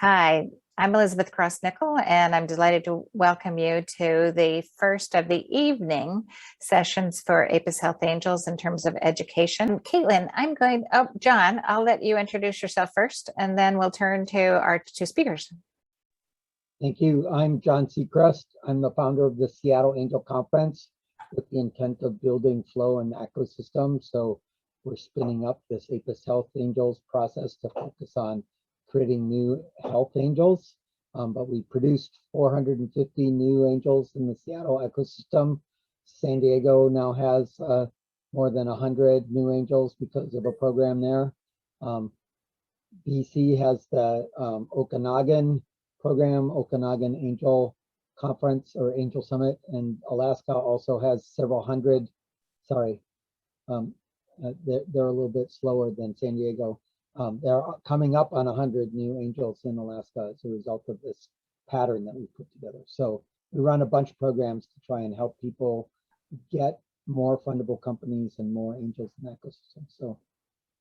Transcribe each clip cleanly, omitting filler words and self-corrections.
Hi, I'm Elizabeth Cross Nickel, and I'm delighted to welcome you to the first of the evening sessions for APIS Health Angels in terms of education. Caitlin, John, I'll let you introduce yourself first, and then we'll turn to our two speakers. Thank you. I'm John Seacrest. I'm the founder of the Seattle Angel Conference with the intent of building flow and ecosystem. So we're spinning up this APIS Health Angels process to focus on creating new health angels. But we produced 450 new angels in the Seattle ecosystem. San Diego now has more than 100 new angels because of a program there. BC has the Okanagan program, Okanagan Angel Conference or Angel Summit, and Alaska also has several hundred. Sorry, they're a little bit slower than San Diego. They're coming up on 100 new angels in Alaska as a result of this pattern that we put together. So we run a bunch of programs to try and help people get more fundable companies and more angels in the ecosystem. So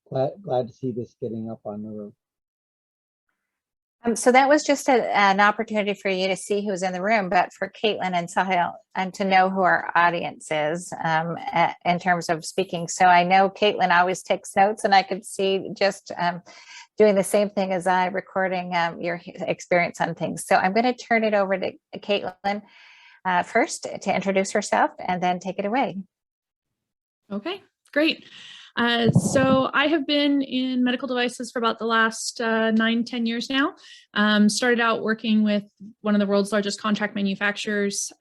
glad to see this getting up on the road. So that was just an opportunity for you to see who's in the room, but for Caitlin and Sahil, and to know who our audience is in terms of speaking. So I know Caitlin always takes notes, and I could see just doing the same thing as I, recording your experience on things. So I'm going to turn it over to Caitlin first to introduce herself, and then take it away. Okay, great. So I have been in medical devices for about the last 9-10 years now. Started out working with one of the world's largest contract manufacturers,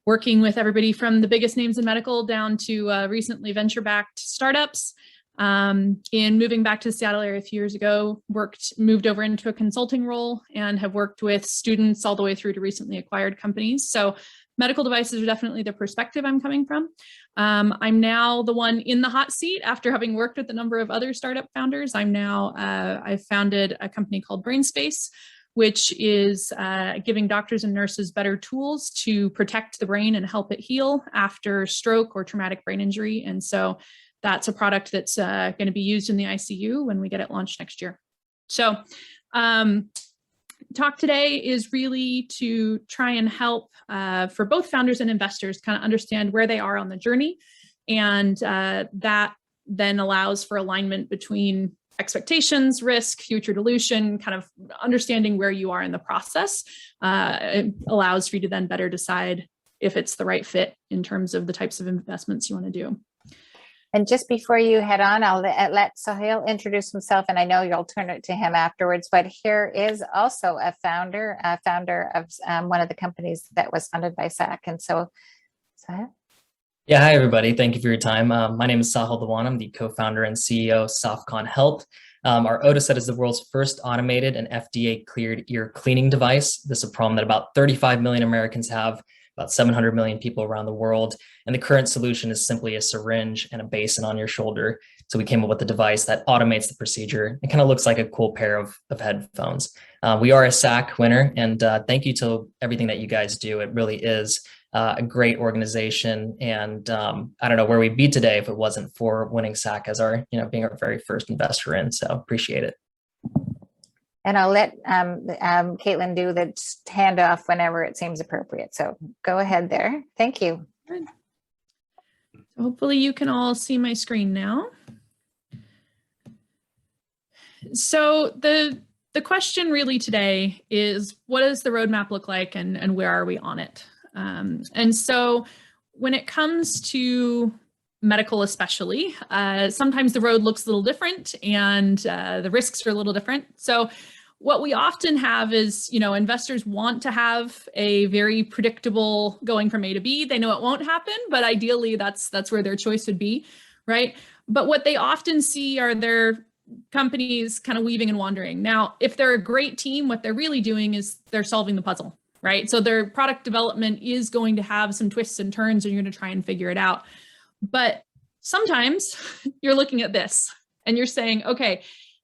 working with everybody from the biggest names in medical down to recently venture-backed startups. In moving back to the Seattle area a few years ago, moved over into a consulting role and have worked with students all the way through to recently acquired companies. So medical devices are definitely the perspective I'm coming from. I'm now the one in the hot seat after having worked with a number of other startup founders. I've founded a company called BrainSpace, which is giving doctors and nurses better tools to protect the brain and help it heal after stroke or traumatic brain injury. And so that's a product that's going to be used in the ICU when we get it launched next year. So talk today is really to try and help for both founders and investors kind of understand where they are on the journey. And that then allows for alignment between expectations, risk, future dilution, kind of understanding where you are in the process. It allows for you to then better decide if it's the right fit in terms of the types of investments you want to do. And just before you head on, I'll let Sahil introduce himself, and I know you'll turn it to him afterwards, but here is also a founder of one of the companies that was funded by SAC. And so, Sahil? Yeah, hi, everybody. Thank you for your time. My name is Sahil Dhawan. I'm the co-founder and CEO of Softcon Health. Our Otoset is the world's first automated and FDA-cleared ear cleaning device. This is a problem that about 35 million Americans have, about 700 million people around the world. And the current solution is simply a syringe and a basin on your shoulder. So we came up with a device that automates the procedure. It kind of looks like a cool pair of headphones. We are a SAC winner, and thank you to everything that you guys do. It really is a great organization. And I don't know where we'd be today if it wasn't for winning SAC as our, being our very first investor in. So appreciate it. And I'll let Caitlin do the handoff whenever it seems appropriate. So go ahead there. Thank you. Good. Hopefully you can all see my screen now. So the question really today is, what does the roadmap look like, and where are we on it? And so when it comes to medical especially, sometimes the road looks a little different, and the risks are a little different. So what we often have is, investors want to have a very predictable going from A to B. They know it won't happen, but ideally that's where their choice would be, right? But what they often see are their companies kind of weaving and wandering. Now, if they're a great team, what they're really doing is they're solving the puzzle, right? So their product development is going to have some twists and turns, and you're going to try and figure it out. But sometimes you're looking at this and you're saying, okay,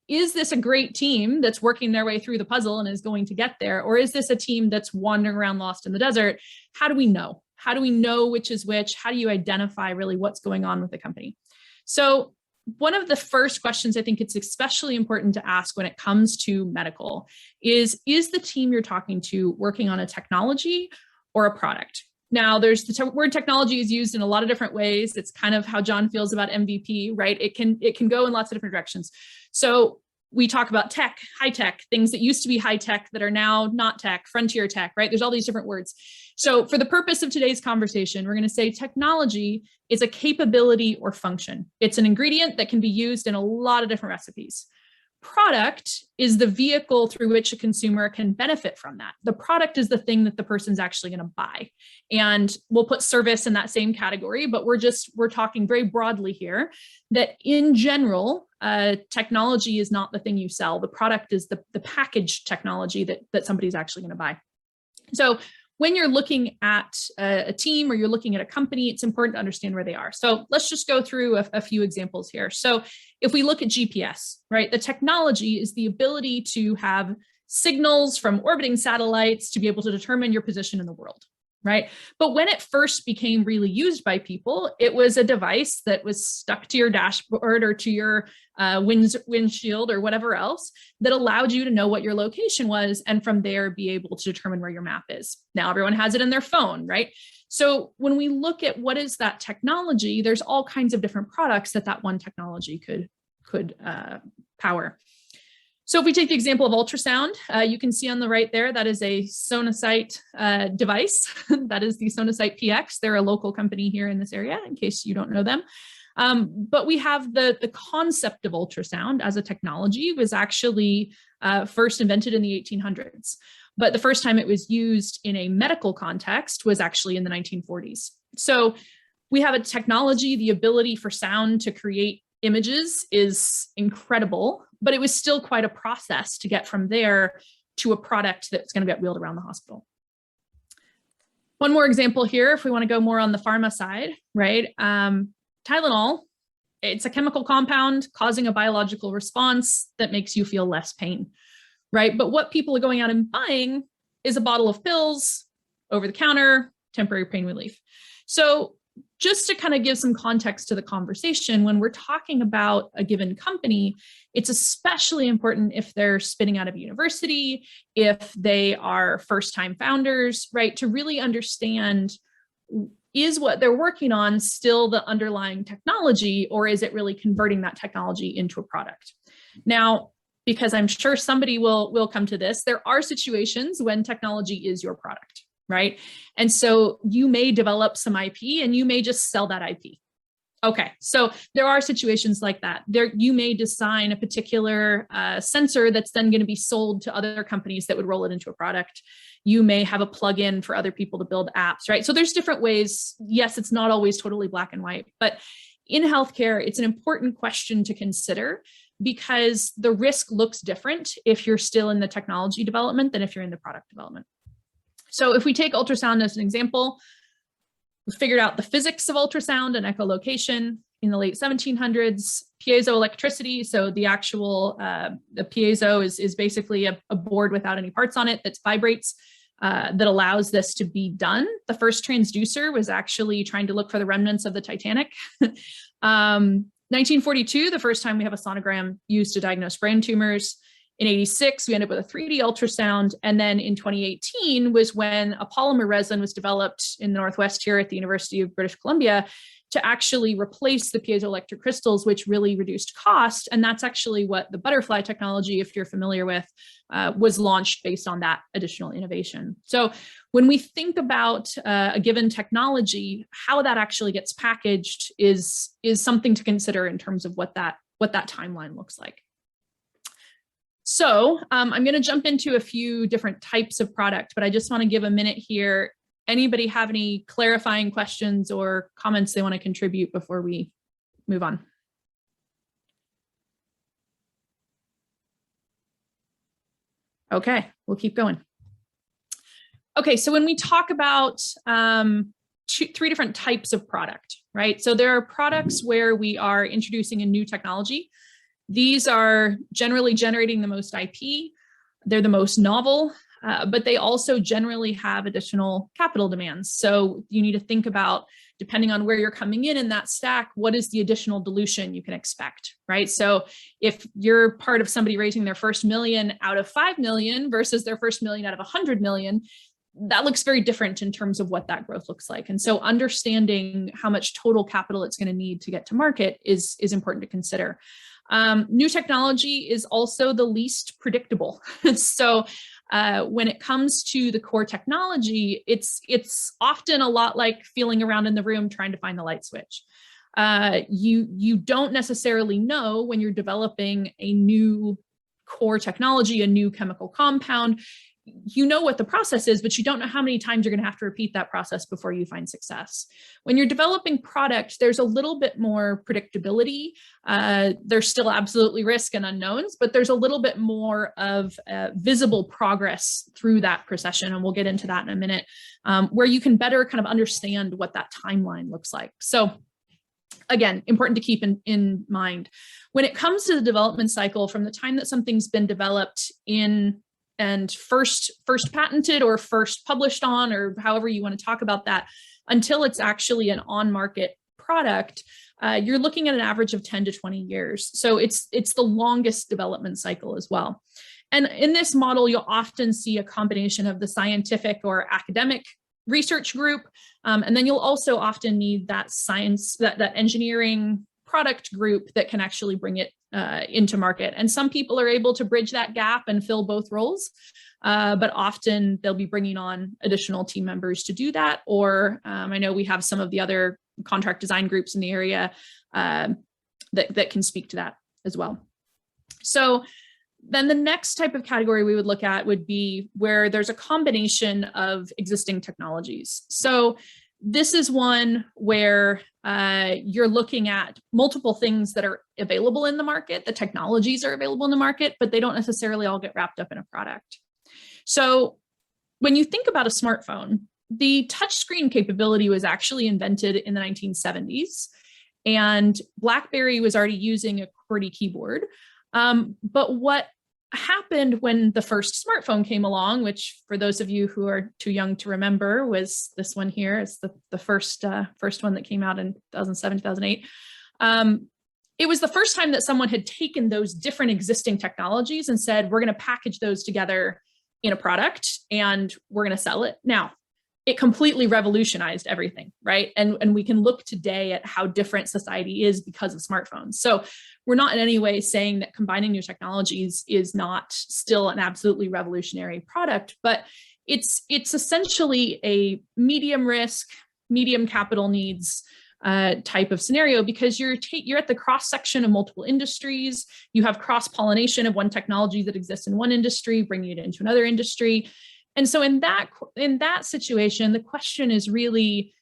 is this a great team that's working their way through the puzzle and is going to get there? Or is this a team that's wandering around lost in the desert? How do we know? How do we know which is which? How do you identify really what's going on with the company? So one of the first questions I think it's especially important to ask when it comes to medical is the team you're talking to working on a technology or a product? Now, there's the word technology is used in a lot of different ways. It's kind of how John feels about MVP, right? It can go in lots of different directions. So we talk about tech, high tech, things that used to be high tech that are now not tech, frontier tech, right? There's all these different words. So for the purpose of today's conversation, we're going to say technology is a capability or function. It's an ingredient that can be used in a lot of different recipes. Product is the vehicle through which a consumer can benefit from that. The product is the thing that the person's actually going to buy. And we'll put service in that same category, but we're talking very broadly here that in general, technology is not the thing you sell. The product is the packaged technology that somebody's actually going to buy. So when you're looking at a team or you're looking at a company, it's important to understand where they are. So let's just go through a few examples here. So if we look at GPS, right, the technology is the ability to have signals from orbiting satellites to be able to determine your position in the world, right? But when it first became really used by people, it was a device that was stuck to your dashboard or to your windshield or whatever else that allowed you to know what your location was, and from there be able to determine where your map is. Now everyone has it in their phone, right? So when we look at what is that technology, there's all kinds of different products that one technology could power. So if we take the example of ultrasound, you can see on the right there, that is a Sonosite device. That is the Sonosite PX. They're a local company here in this area, in case you don't know them. But we have the concept of ultrasound as a technology was actually first invented in the 1800s. But the first time it was used in a medical context was actually in the 1940s. So we have a technology, the ability for sound to create images is incredible, but it was still quite a process to get from there to a product that's going to get wheeled around the hospital. One more example here, if we want to go more on the pharma side, right? Tylenol, it's a chemical compound causing a biological response that makes you feel less pain, right? But what people are going out and buying is a bottle of pills, over the counter, temporary pain relief. So just to kind of give some context to the conversation, when we're talking about a given company, it's especially important if they're spinning out of university, if they are first-time founders, right? To really understand, is what they're working on still the underlying technology, or is it really converting that technology into a product? Now, because I'm sure somebody will come to this, there are situations when technology is your product, right? And so you may develop some IP and you may just sell that IP. Okay, so there are situations like that. You may design a particular sensor that's then going to be sold to other companies that would roll it into a product. You may have a plugin for other people to build apps, right? So there's different ways. Yes, it's not always totally black and white, but in healthcare, it's an important question to consider because the risk looks different if you're still in the technology development than if you're in the product development. So if we take ultrasound as an example, we figured out the physics of ultrasound and echolocation in the late 1700s, piezoelectricity. So the actual, the piezo is basically a board without any parts on it that vibrates, that allows this to be done. The first transducer was actually trying to look for the remnants of the Titanic. 1942, the first time we have a sonogram used to diagnose brain tumors. In 86, we ended up with a 3D ultrasound. And then in 2018 was when a polymer resin was developed in the Northwest here at the University of British Columbia to actually replace the piezoelectric crystals, which really reduced cost. And that's actually what the butterfly technology, if you're familiar with, was launched based on that additional innovation. So when we think about a given technology, how that actually gets packaged is something to consider in terms of what that timeline looks like. So I'm going to jump into a few different types of product, but I just want to give a minute here. Anybody have any clarifying questions or comments they want to contribute before we move on? Okay, we'll keep going. Okay, so when we talk about three different types of product, right? So there are products where we are introducing a new technology. These are generally generating the most IP. They're the most novel. but they also generally have additional capital demands. So you need to think about, depending on where you're coming in that stack, what is the additional dilution you can expect, right? So if you're part of somebody raising their first million out of 5 million versus their first million out of 100 million, that looks very different in terms of what that growth looks like. And so understanding how much total capital it's going to need to get to market is important to consider. New technology is also the least predictable. So when it comes to the core technology, it's often a lot like feeling around in the room trying to find the light switch. You don't necessarily know when you're developing a new core technology, a new chemical compound. You know what the process is, but you don't know how many times you're going to have to repeat that process before you find success. When you're developing product, there's a little bit more predictability. There's still absolutely risk and unknowns, but there's a little bit more of visible progress through that procession. And we'll get into that in a minute, where you can better kind of understand what that timeline looks like. So again, important to keep in mind. When it comes to the development cycle, from the time that something's been developed and first patented or first published on, or however you want to talk about that, until it's actually an on-market product, you're looking at an average of 10 to 20 years. So it's the longest development cycle as well. And in this model, you'll often see a combination of the scientific or academic research group, and then you'll also often need that science, that engineering product group that can actually bring it into market. And some people are able to bridge that gap and fill both roles, but often they'll be bringing on additional team members to do that. Or I know we have some of the other contract design groups in the area that can speak to that as well. So then the next type of category we would look at would be where there's a combination of existing technologies. So this is one where you're looking at multiple things that are available in the market. The technologies are available in the market, but they don't necessarily all get wrapped up in a product. So when you think about a smartphone, the touchscreen capability was actually invented in the 1970s, and BlackBerry was already using a QWERTY keyboard. But what happened when the first smartphone came along, which for those of you who are too young to remember was this one here. It's the first one that came out in 2007, 2008. It was the first time that someone had taken those different existing technologies and said, we're going to package those together in a product and we're going to sell it. Now, it completely revolutionized everything, right? And we can look today at how different society is because of smartphones. So we're not in any way saying that combining new technologies is not still an absolutely revolutionary product, but it's essentially a medium risk, medium capital needs type of scenario, because you're at the cross section of multiple industries. You have cross pollination of one technology that exists in one industry, bringing it into another industry. And so in that situation, the question is really,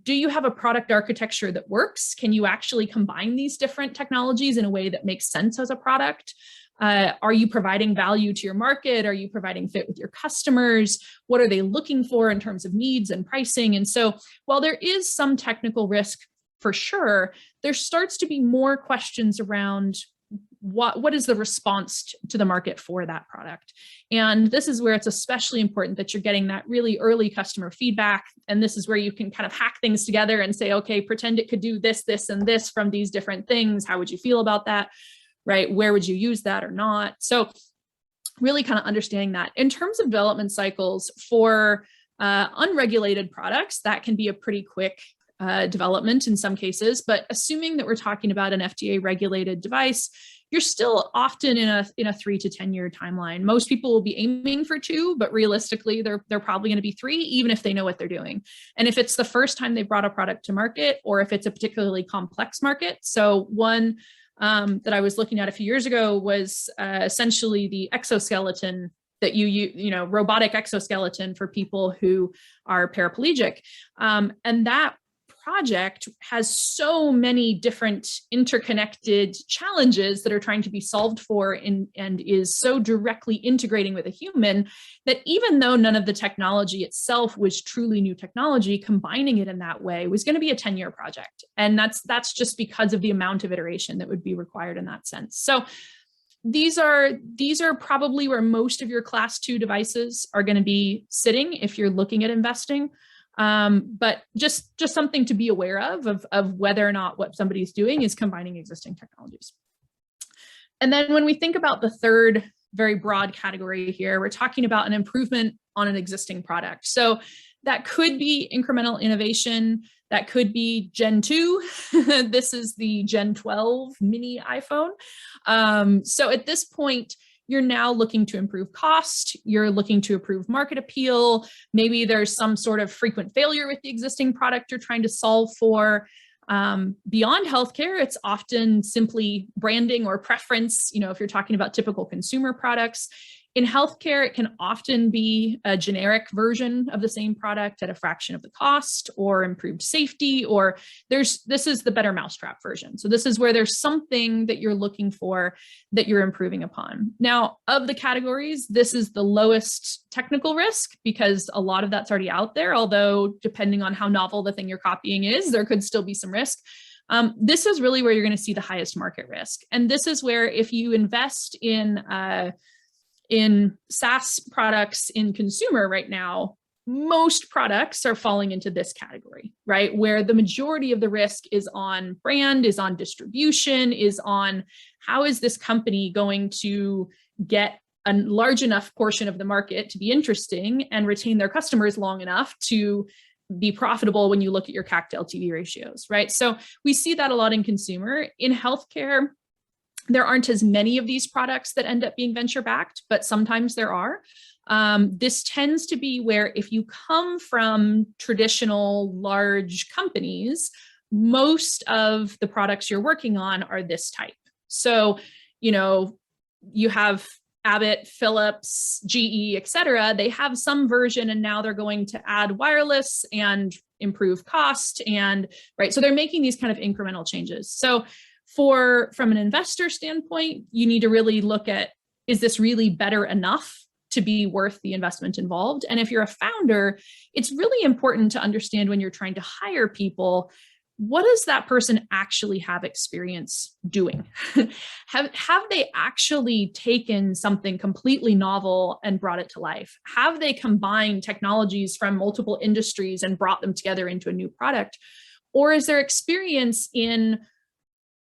do you have a product architecture that works? Can you actually combine these different technologies in a way that makes sense as a product? Are you providing value to your market? Are you providing fit with your customers? What are they looking for in terms of needs and pricing? And so while there is some technical risk for sure, there starts to be more questions around what is the response to the market for that product. And this is where it's especially important that you're getting that really early customer feedback. And this is where you can kind of hack things together and say, okay, pretend it could do this, this, and this from these different things. How would you feel about that? Right? Where would you use that or not? So really kind of understanding that. In terms of development cycles for unregulated products, that can be a pretty quick development in some cases, but assuming that we're talking about an FDA regulated device, you're still often in a 3 to 10 year timeline. Most people will be aiming for 2, but realistically, they're probably going to be 3, even if they know what they're doing. And if it's the first time they brought a product to market, or if it's a particularly complex market. So one that I was looking at a few years ago was essentially the exoskeleton that robotic exoskeleton for people who are paraplegic. And that project has so many different interconnected challenges that are trying to be solved for and is so directly integrating with a human that even though none of the technology itself was truly new technology, combining it in that way was going to be a 10-year project. And that's just because of the amount of iteration that would be required in that sense. So these are probably where most of your class 2 devices are going to be sitting if you're looking at investing. But just something to be aware of whether or not what somebody's doing is combining existing technologies. And then when we think about the third very broad category here, we're talking about an improvement on an existing product. So that could be incremental innovation. That could be Gen 2. This is the Gen 12 mini iPhone. So at this point, you're now looking to improve cost. You're looking to improve market appeal. Maybe there's some sort of frequent failure with the existing product you're trying to solve for. Beyond healthcare, it's often simply branding or preference. If you're talking about typical consumer products. In healthcare, it can often be a generic version of the same product at a fraction of the cost, or improved safety, or this is the better mousetrap version. So this is where there's something that you're looking for that you're improving upon. Now, of the categories, this is the lowest technical risk because a lot of that's already out there, although depending on how novel the thing you're copying is, there could still be some risk. This is really where you're going to see the highest market risk. And this is where if you invest in SaaS products in consumer right now, most products are falling into this category, right? Where the majority of the risk is on brand, is on distribution, is on how is this company going to get a large enough portion of the market to be interesting and retain their customers long enough to be profitable when you look at your CAC to LTV ratios, right? So we see that a lot in consumer. In healthcare, there aren't as many of these products that end up being venture backed, but sometimes there are. This tends to be where if you come from traditional large companies, most of the products you're working on are this type. So, you have Abbott, Philips, GE, et cetera. They have some version and now they're going to add wireless and improve cost right. So they're making these kind of incremental changes. So from an investor standpoint, you need to really look at, is this really better enough to be worth the investment involved? And if you're a founder, it's really important to understand when you're trying to hire people, what does that person actually have experience doing? Have they actually taken something completely novel and brought it to life? Have they combined technologies from multiple industries and brought them together into a new product? Or is there experience in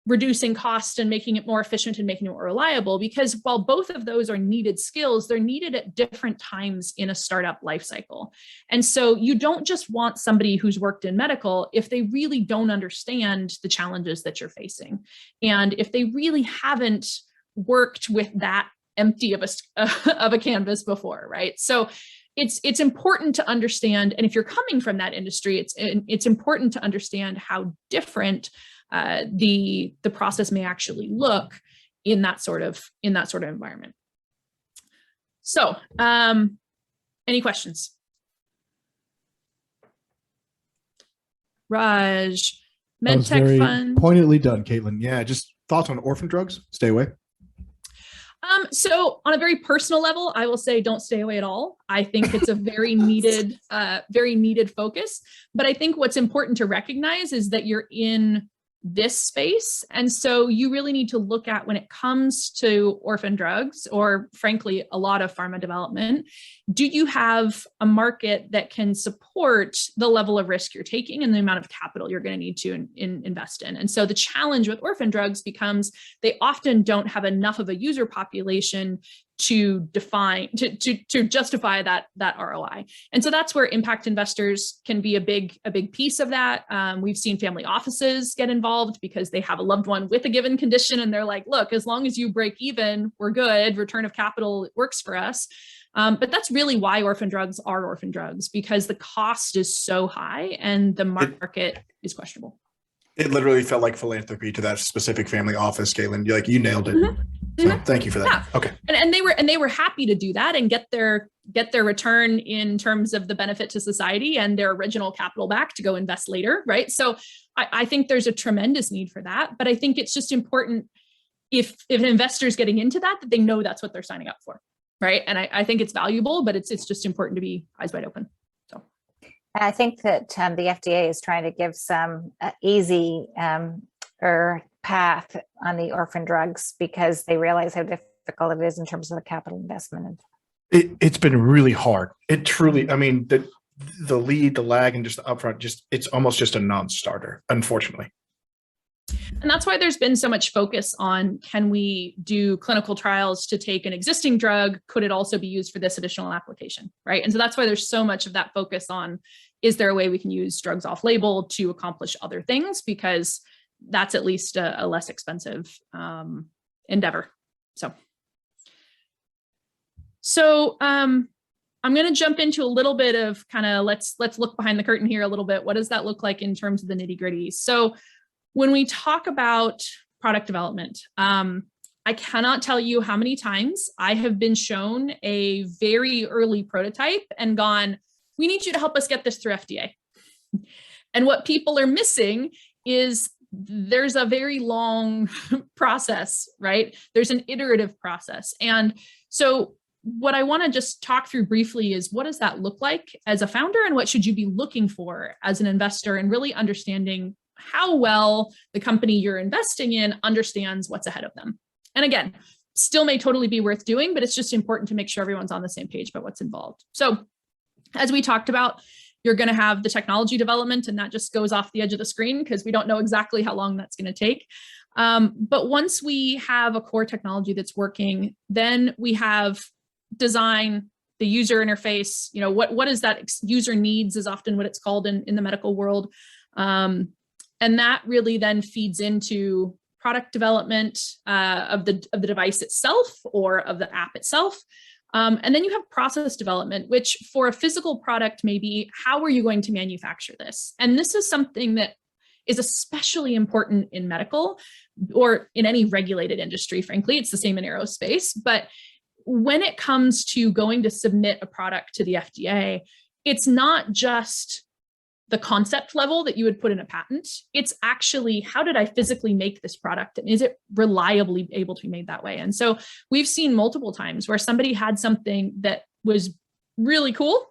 reducing cost and making it more efficient and making it more reliable? Because while both of those are needed skills, they're needed at different times in a startup lifecycle. And so you don't just want somebody who's worked in medical if they really don't understand the challenges that you're facing. And if they really haven't worked with that empty of a canvas before, right? So it's important to understand, and if you're coming from that industry, it's important to understand how different the process may actually look in that sort of environment. So, any questions? Raj, MedTech fund. Poignantly done, Caitlin. Yeah, just thoughts on orphan drugs? Stay away. So on a very personal level, I will say don't stay away at all. I think it's a very needed focus. But I think what's important to recognize is that you're in this space. And so you really need to look at, when it comes to orphan drugs, or frankly, a lot of pharma development, do you have a market that can support the level of risk you're taking and the amount of capital you're going to need to invest in? And so the challenge with orphan drugs becomes they often don't have enough of a user population to justify that ROI. And so that's where impact investors can be a big piece of that. We've seen family offices get involved because they have a loved one with a given condition and they're like, look, as long as you break even, we're good. Return of capital works for us. But that's really why orphan drugs are orphan drugs, because the cost is so high and the market is questionable. It literally felt like philanthropy to that specific family office, Caitlin. You nailed it. Mm-hmm. So thank you for that. Yeah. Okay. And they were happy to do that and get their return in terms of the benefit to society and their original capital back to go invest later, right? So I think there's a tremendous need for that. But I think it's just important if an investor's getting into that they know that's what they're signing up for, right? And I think it's valuable, but it's just important to be eyes wide open. So I think that the FDA is trying to give some easy path on the orphan drugs because they realize how difficult it is in terms of the capital investment. It's been really hard. It truly, I mean, the lead, the lag, and just the upfront, it's almost just a non-starter, unfortunately. And that's why there's been so much focus on, can we do clinical trials to take an existing drug? Could it also be used for this additional application, right? And so that's why there's so much of that focus on, is there a way we can use drugs off label to accomplish other things? Because that's at least a less expensive endeavor. So I'm going to jump into a little bit of kind of, let's look behind the curtain here a little bit. What does that look like in terms of the nitty gritty? So when we talk about product development, I cannot tell you how many times I have been shown a very early prototype and gone, we need you to help us get this through FDA. And what people are missing is there's a very long process, right? There's an iterative process. And so what I want to just talk through briefly is, what does that look like as a founder, and what should you be looking for as an investor, and really understanding how well the company you're investing in understands what's ahead of them. And again, still may totally be worth doing, but it's just important to make sure everyone's on the same page about what's involved. So as we talked about, you're going to have the technology development, and that just goes off the edge of the screen because we don't know exactly how long that's going to take. But once we have a core technology that's working, then we have design, the user interface, what is that user needs is often what it's called in the medical world. And that really then feeds into product development of the device itself or of the app itself. And then you have process development, which for a physical product may be, how are you going to manufacture this? And this is something that is especially important in medical or in any regulated industry, frankly. It's the same in aerospace. But when it comes to going to submit a product to the FDA, it's not just the concept level that you would put in a patent. It's actually, how did I physically make this product? And is it reliably able to be made that way? And so we've seen multiple times where somebody had something that was really cool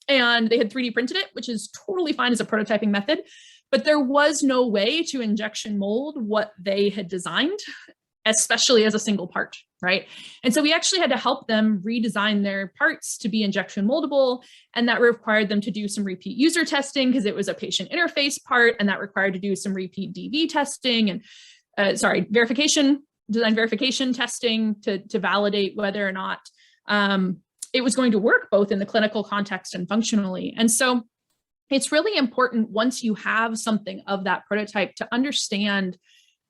and they had 3D printed it, which is totally fine as a prototyping method, but there was no way to injection mold what they had designed, especially as a single part, right? And so we actually had to help them redesign their parts to be injection moldable. And that required them to do some repeat user testing because it was a patient interface part. And that required to do some repeat DV testing and design verification testing to validate whether or not it was going to work both in the clinical context and functionally. And so it's really important once you have something of that prototype to understand,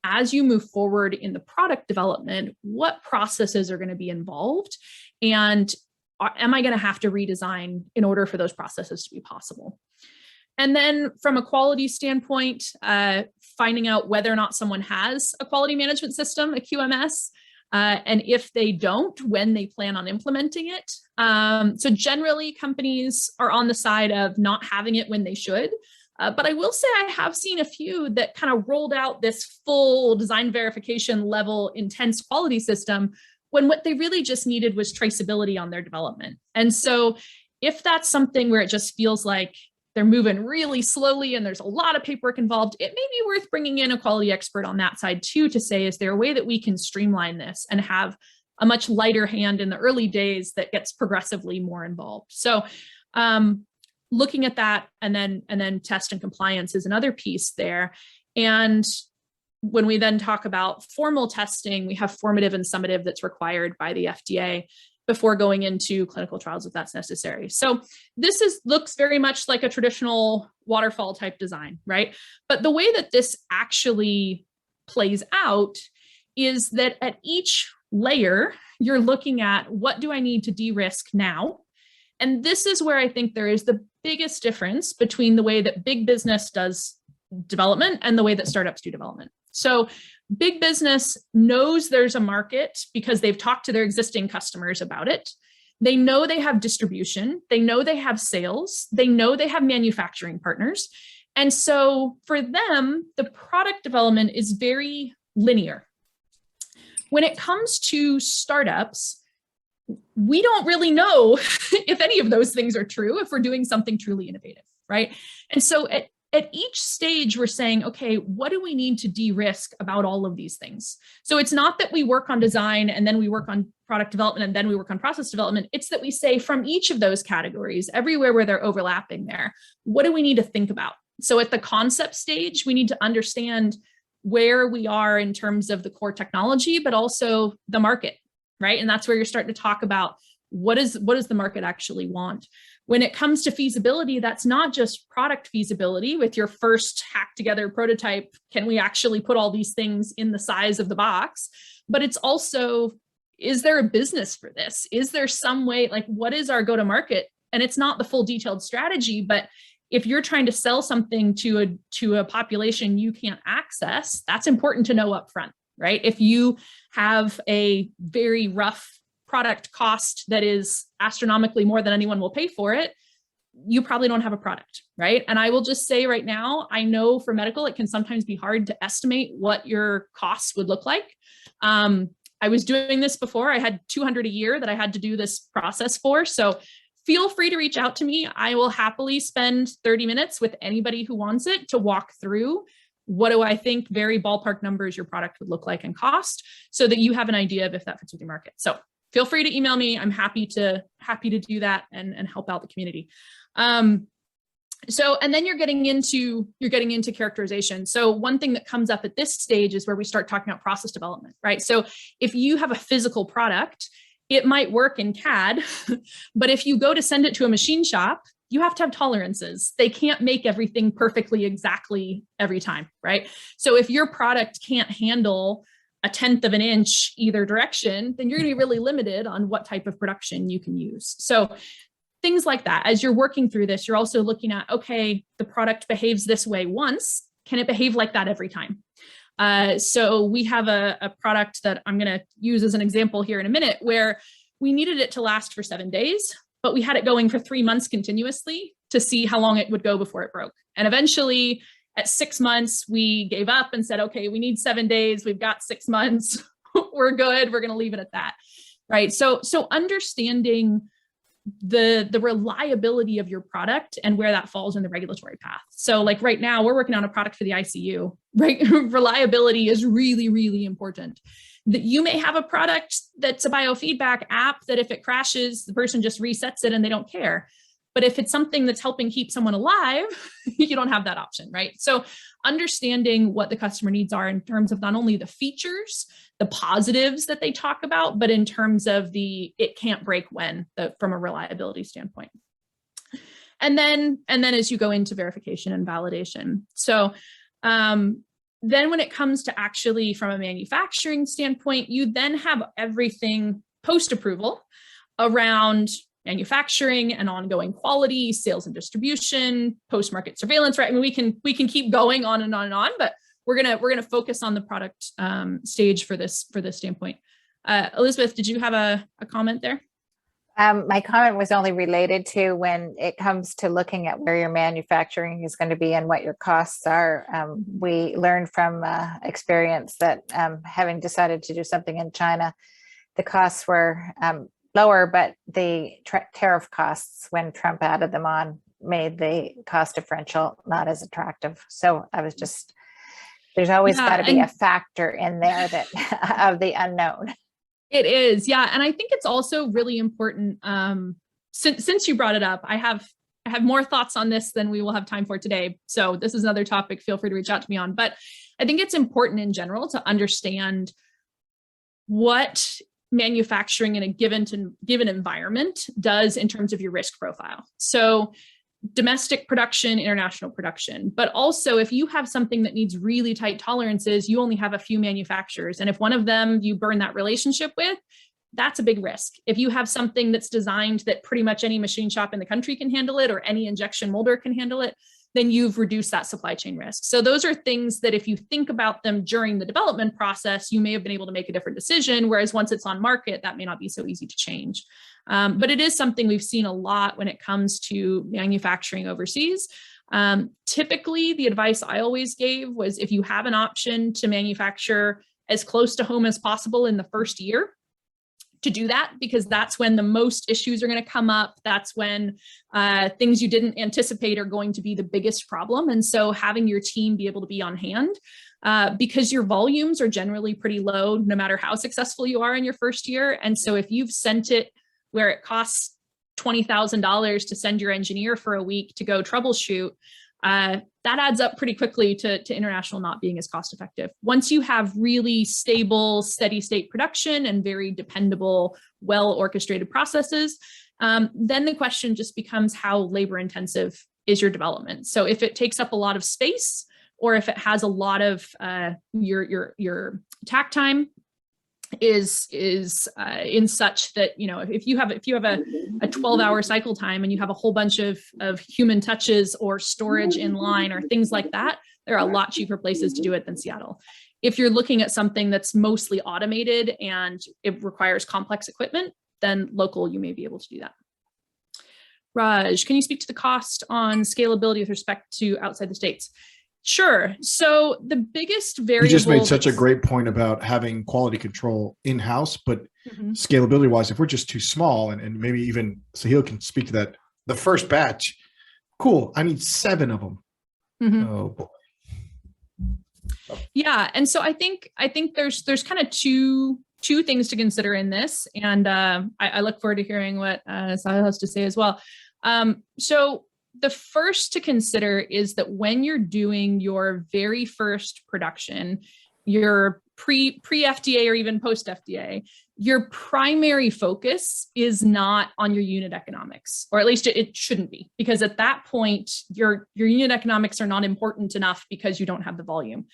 as you move forward in the product development, what processes are going to be involved, and am I going to have to redesign in order for those processes to be possible? And then from a quality standpoint, finding out whether or not someone has a quality management system, a QMS, and if they don't, when they plan on implementing it. So generally, companies are on the side of not having it when they should. But I will say I have seen a few that kind of rolled out this full design verification level intense quality system when what they really just needed was traceability on their development. And so if that's something where it just feels like they're moving really slowly and there's a lot of paperwork involved, it may be worth bringing in a quality expert on that side too, to say, is there a way that we can streamline this and have a much lighter hand in the early days that gets progressively more involved? So looking at that, and then test and compliance is another piece there. And when we then talk about formal testing, we have formative and summative that's required by the FDA before going into clinical trials if that's necessary. So this looks very much like a traditional waterfall type design, right? But the way that this actually plays out is that at each layer, you're looking at, what do I need to de-risk now? And this is where I think there is the biggest difference between the way that big business does development and the way that startups do development. So big business knows there's a market because they've talked to their existing customers about it. They know they have distribution. They know they have sales. They know they have manufacturing partners. And so for them, the product development is very linear. When it comes to startups, we don't really know if any of those things are true if we're doing something truly innovative, right? And so at each stage, we're saying, okay, what do we need to de-risk about all of these things? So it's not that we work on design and then we work on product development and then we work on process development. It's that we say from each of those categories, everywhere where they're overlapping there, what do we need to think about? So at the concept stage, we need to understand where we are in terms of the core technology, but also the market, right? And that's where you're starting to talk about what does the market actually want? When it comes to feasibility, that's not just product feasibility with your first hack together prototype. Can we actually put all these things in the size of the box? But it's also, is there a business for this? Is there some way, like, what is our go-to-market? And it's not the full detailed strategy, but if you're trying to sell something to a population you can't access, that's important to know up front, right? If you have a very rough product cost that is astronomically more than anyone will pay for it, you probably don't have a product, right? And I will just say right now, I know for medical, it can sometimes be hard to estimate what your costs would look like. I was doing this before. I had 200 a year that I had to do this process for. So feel free to reach out to me. I will happily spend 30 minutes with anybody who wants it to walk through what do I think very ballpark numbers your product would look like and cost, so that you have an idea of if that fits with your market. So feel free to email me. I'm happy to do that and help out the community. So, and then you're getting into characterization. So one thing that comes up at this stage is where we start talking about process development, right? So if you have a physical product, it might work in CAD, but if you go to send it to a machine shop, you have to have tolerances. They can't make everything perfectly exactly every time, right? So if your product can't handle 1/10 of an inch either direction, then you're going to be really limited on what type of production you can use. So things like that. As you're working through this, you're also looking at, okay, the product behaves this way once. Can it behave like that every time? So we have a product that I'm going to use as an example here in a minute, where we needed it to last for 7 days, but we had it going for 3 months continuously to see how long it would go before it broke. And eventually, at 6 months, we gave up and said, okay, we need 7 days. We've got 6 months. We're good. We're going to leave it at that. Right. So understanding the reliability of your product and where that falls in the regulatory path. So like right now, we're working on a product for the ICU, right? Reliability is really, really important. That you may have a product that's a biofeedback app that if it crashes, the person just resets it and they don't care. But if it's something that's helping keep someone alive, you don't have that option, right? So understanding what the customer needs are in terms of not only the features, the positives that they talk about, but in terms of the it can't break when, from a reliability standpoint. And then as you go into verification and validation. So then when it comes to actually from a manufacturing standpoint, you then have everything post-approval around manufacturing and ongoing quality, sales and distribution, post-market surveillance, right? I mean, we can keep going on and on and on, but we're gonna focus on the product stage for this standpoint. Elizabeth, did you have a comment there? My comment was only related to when it comes to looking at where your manufacturing is going to be and what your costs are. We learned from experience that having decided to do something in China, the costs were lower, but the tariff costs, when Trump added them on, made the cost differential not as attractive. So I was just, there's always got to be a factor in there that of the unknown. It is, yeah. And I think it's also really important, since you brought it up, I have more thoughts on this than we will have time for today. So this is another topic, feel free to reach out to me on. But I think it's important in general to understand what manufacturing in a given environment does in terms of your risk profile. So domestic production, international production, but also if you have something that needs really tight tolerances, you only have a few manufacturers. And if one of them you burn that relationship with, that's a big risk. If you have something that's designed that pretty much any machine shop in the country can handle it, or any injection molder can handle it, then you've reduced that supply chain risk. So those are things that if you think about them during the development process, you may have been able to make a different decision. Whereas once it's on market, that may not be so easy to change. But it is something we've seen a lot when it comes to manufacturing overseas. Typically, the advice I always gave was if you have an option to manufacture as close to home as possible in the first year, to do that, because that's when the most issues are going to come up. That's when things you didn't anticipate are going to be the biggest problem. And so having your team be able to be on hand, because your volumes are generally pretty low, no matter how successful you are in your first year. And so if you've sent it where it costs $20,000 to send your engineer for a week to go troubleshoot, that adds up pretty quickly to international not being as cost effective. Once you have really stable, steady state production and very dependable, well orchestrated processes, then the question just becomes how labor intensive is your development. So if it takes up a lot of space, or if it has a lot of your tack time is in such that, if you have a 12-hour cycle time and you have a whole bunch of human touches or storage in line or things like that, there are a lot cheaper places to do it than Seattle. If you're looking at something that's mostly automated and it requires complex equipment, then local, you may be able to do that. Raj, can you speak to the cost on scalability with respect to outside the States? Sure. So the biggest variable— You just made such a great point about having quality control in-house, but scalability wise, if we're just too small, and maybe even Sahil can speak to that, the first batch, cool, I need 7 of them. Oh boy. Yeah. And so I think there's kind of two things to consider in this. And I look forward to hearing what Sahil has to say as well. So the first to consider is that when you're doing your very first production, your pre-FDA or even post-FDA, your primary focus is not on your unit economics, or at least it shouldn't be, because at that point, your unit economics are not important enough because you don't have the volume.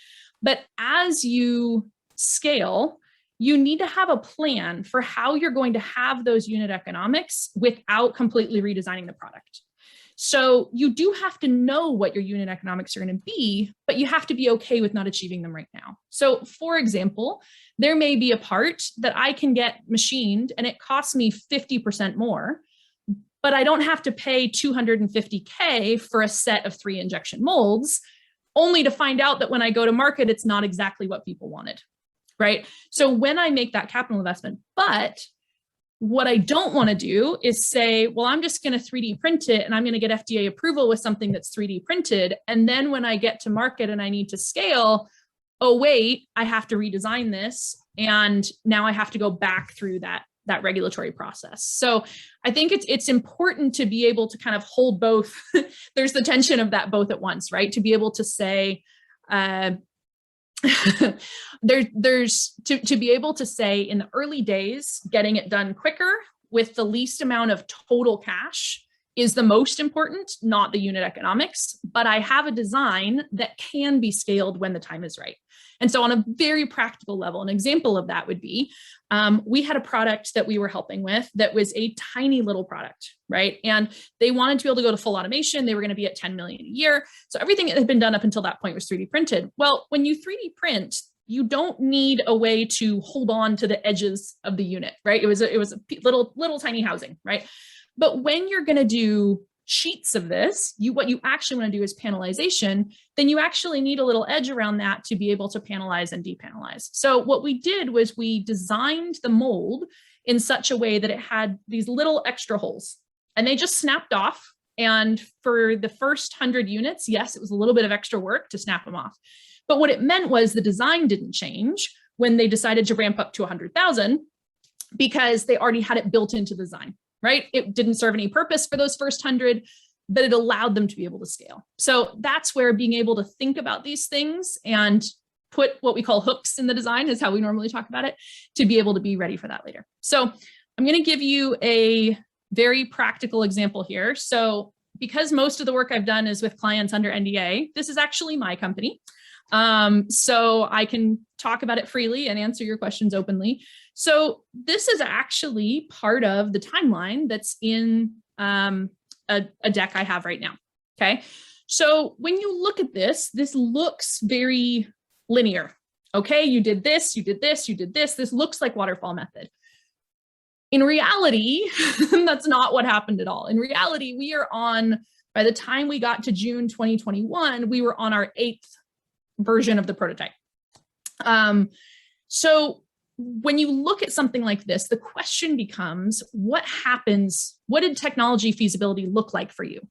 But as you scale, you need to have a plan for how you're going to have those unit economics without completely redesigning the product. So you do have to know what your unit economics are going to be, but you have to be okay with not achieving them right now. So for example, there may be a part that I can get machined and it costs me 50% more, but I don't have to pay $250K for a set of 3 injection molds, only to find out that when I go to market, it's not exactly what people wanted, right? So when I make that capital investment, but what I don't want to do is say, well, I'm just going to 3D print it and I'm going to get FDA approval with something that's 3D printed. And then when I get to market and I need to scale, oh, wait, I have to redesign this. And now I have to go back through that regulatory process. So I think it's important to be able to kind of hold both. There's the tension of that both at once, right? To be able to say, there's to be able to say in the early days, getting it done quicker with the least amount of total cash is the most important, not the unit economics, but I have a design that can be scaled when the time is right. And so on a very practical level, an example of that would be, we had a product that we were helping with that was a tiny little product, right? And they wanted to be able to go to full automation. They were going to be at 10 million a year. So everything that had been done up until that point was 3D printed. Well, when you 3D print, you don't need a way to hold on to the edges of the unit, right? It was a little tiny housing, right? But when you're going to do sheets of this, what you actually want to do is panelization, then you actually need a little edge around that to be able to panelize and depanelize. So what we did was we designed the mold in such a way that it had these little extra holes and they just snapped off. And for the first 100 units, yes, it was a little bit of extra work to snap them off. But what it meant was the design didn't change when they decided to ramp up to 100,000 because they already had it built into the design. Right? It didn't serve any purpose for those first 100, but it allowed them to be able to scale. So that's where being able to think about these things and put what we call hooks in the design is how we normally talk about it, to be able to be ready for that later. So I'm going to give you a very practical example here. So because most of the work I've done is with clients under NDA, this is actually my company. So I can talk about it freely and answer your questions openly. So this is actually part of the timeline that's in a deck I have right now. Okay. So when you look at this looks very linear. Okay. You did this, you did this, you did this. This looks like waterfall method. In reality, that's not what happened at all. In reality, by the time we got to June 2021, we were on our 8th version of the prototype. So when you look at something like this, the question becomes, what happens? What did technology feasibility look like for you?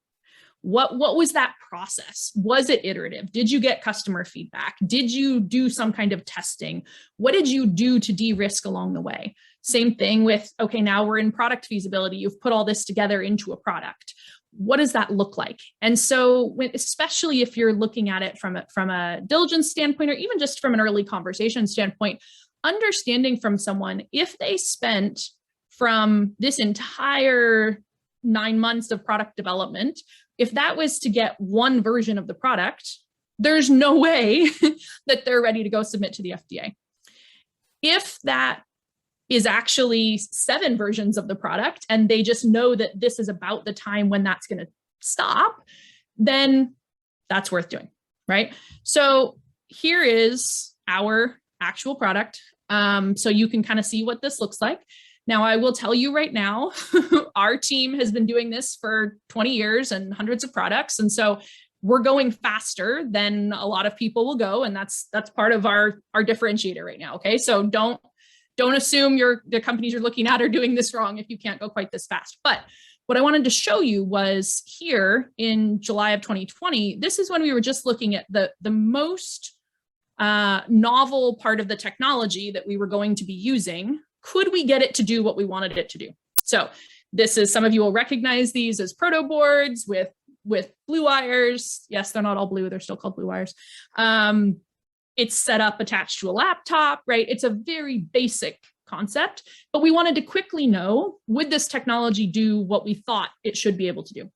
What was that process? Was it iterative? Did you get customer feedback? Did you do some kind of testing? What did you do to de-risk along the way? Same thing with, okay, now we're in product feasibility. You've put all this together into a product. What does that look like? And so especially if you're looking at it from a diligence standpoint, or even just from an early conversation standpoint, understanding from someone, if they spent from this entire 9 months of product development, if that was to get one version of the product, there's no way that they're ready to go submit to the FDA. If that is actually 7 versions of the product and they just know that this is about the time when that's going to stop, then that's worth doing, right? So here is our actual product. So you can kind of see what this looks like. Now, I will tell you right now, our team has been doing this for 20 years and hundreds of products. And so we're going faster than a lot of people will go. And that's part of our differentiator right now. Okay. So don't assume the companies you're looking at are doing this wrong if you can't go quite this fast. But what I wanted to show you was here in July of 2020, this is when we were just looking at the most novel part of the technology that we were going to be using. Could we get it to do what we wanted it to do? So this is, some of you will recognize these as proto boards with blue wires. Yes, they're not all blue. They're still called blue wires. It's set up attached to a laptop, right? It's a very basic concept, but we wanted to quickly know, would this technology do what we thought it should be able to do?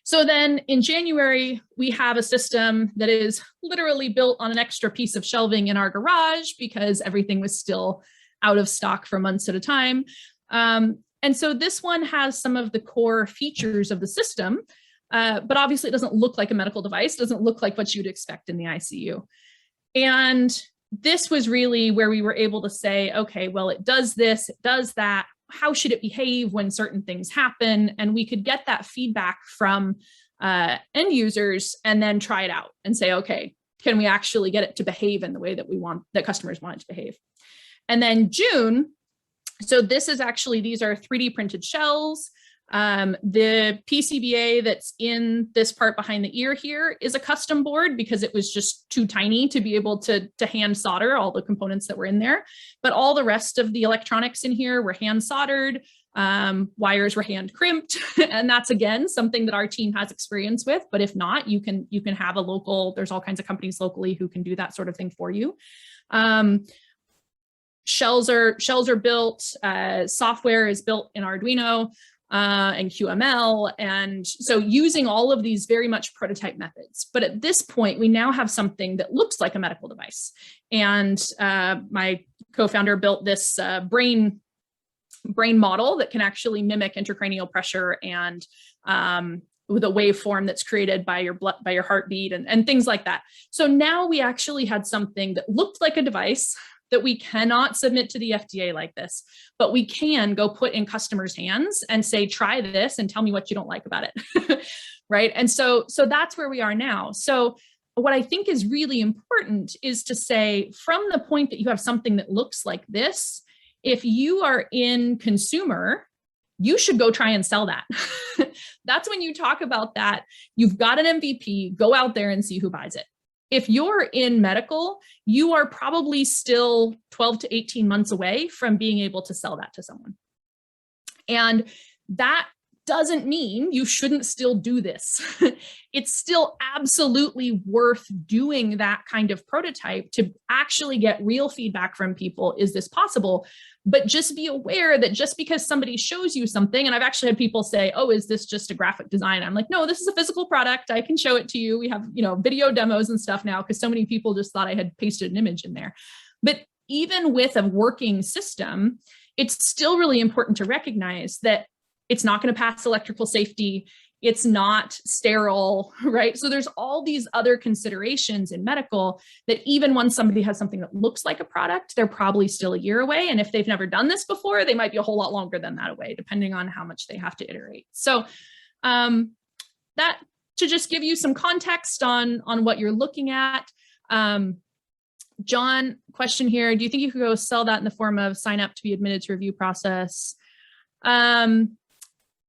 So then in January, we have a system that is literally built on an extra piece of shelving in our garage because everything was still out of stock for months at a time. And so this one has some of the core features of the system, but obviously it doesn't look like a medical device, doesn't look like what you'd expect in the ICU. And this was really where we were able to say, okay, well, it does this, it does that. How should it behave when certain things happen? And we could get that feedback from end users and then try it out and say, okay, can we actually get it to behave in the way that we want, that customers want it to behave? And then June, so this is actually, these are 3D printed shells. The PCBA that's in this part behind the ear here is a custom board because it was just too tiny to be able to hand solder all the components that were in there. But all the rest of the electronics in here were hand soldered, wires were hand crimped. And that's, again, something that our team has experience with. But if not, you can have a local, there's all kinds of companies locally who can do that sort of thing for you. Shells are built, software is built in Arduino and QML. And so using all of these very much prototype methods. But at this point, we now have something that looks like a medical device. And my co-founder built this brain model that can actually mimic intracranial pressure and with a waveform that's created by your blood, by your heartbeat and things like that. So now we actually had something that looked like a device that we cannot submit to the FDA like this, but we can go put in customers' hands and say, try this and tell me what you don't like about it, right? And so that's where we are now. So what I think is really important is to say, from the point that you have something that looks like this, if you are in consumer, you should go try and sell that. That's when you talk about that. You've got an MVP, go out there and see who buys it. If you're in medical, you are probably still 12 to 18 months away from being able to sell that to someone. And that doesn't mean you shouldn't still do this. It's still absolutely worth doing that kind of prototype to actually get real feedback from people. Is this possible? But just be aware that just because somebody shows you something, and I've actually had people say, oh, is this just a graphic design? I'm like, no, this is a physical product. I can show it to you. We have, video demos and stuff now because so many people just thought I had pasted an image in there. But even with a working system, it's still really important to recognize that it's not going to pass electrical safety. It's not sterile, right? So there's all these other considerations in medical that even when somebody has something that looks like a product, they're probably still a year away. And if they've never done this before, they might be a whole lot longer than that away, depending on how much they have to iterate. So that to just give you some context on what you're looking at. John, question here. Do you think you could go sell that in the form of sign up to be admitted to review process?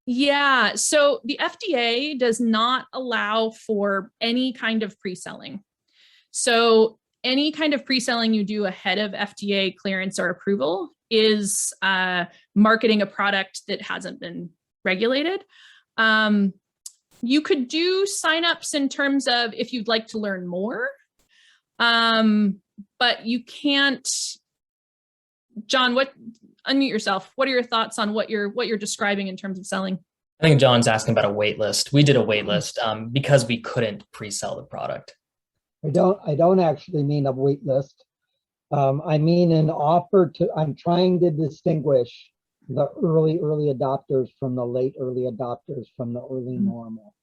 Yeah, so the FDA does not allow for any kind of pre-selling. So any kind of pre-selling you do ahead of FDA clearance or approval is marketing a product that hasn't been regulated. You could do signups in terms of if you'd like to learn more, but you can't. John, unmute yourself. What are your thoughts on what you're describing in terms of selling? I think John's asking about a wait list. We did a wait list because we couldn't pre-sell the product. I don't actually mean a wait list. I mean an offer to, I'm trying to distinguish the early adopters from the late early adopters from the early normal.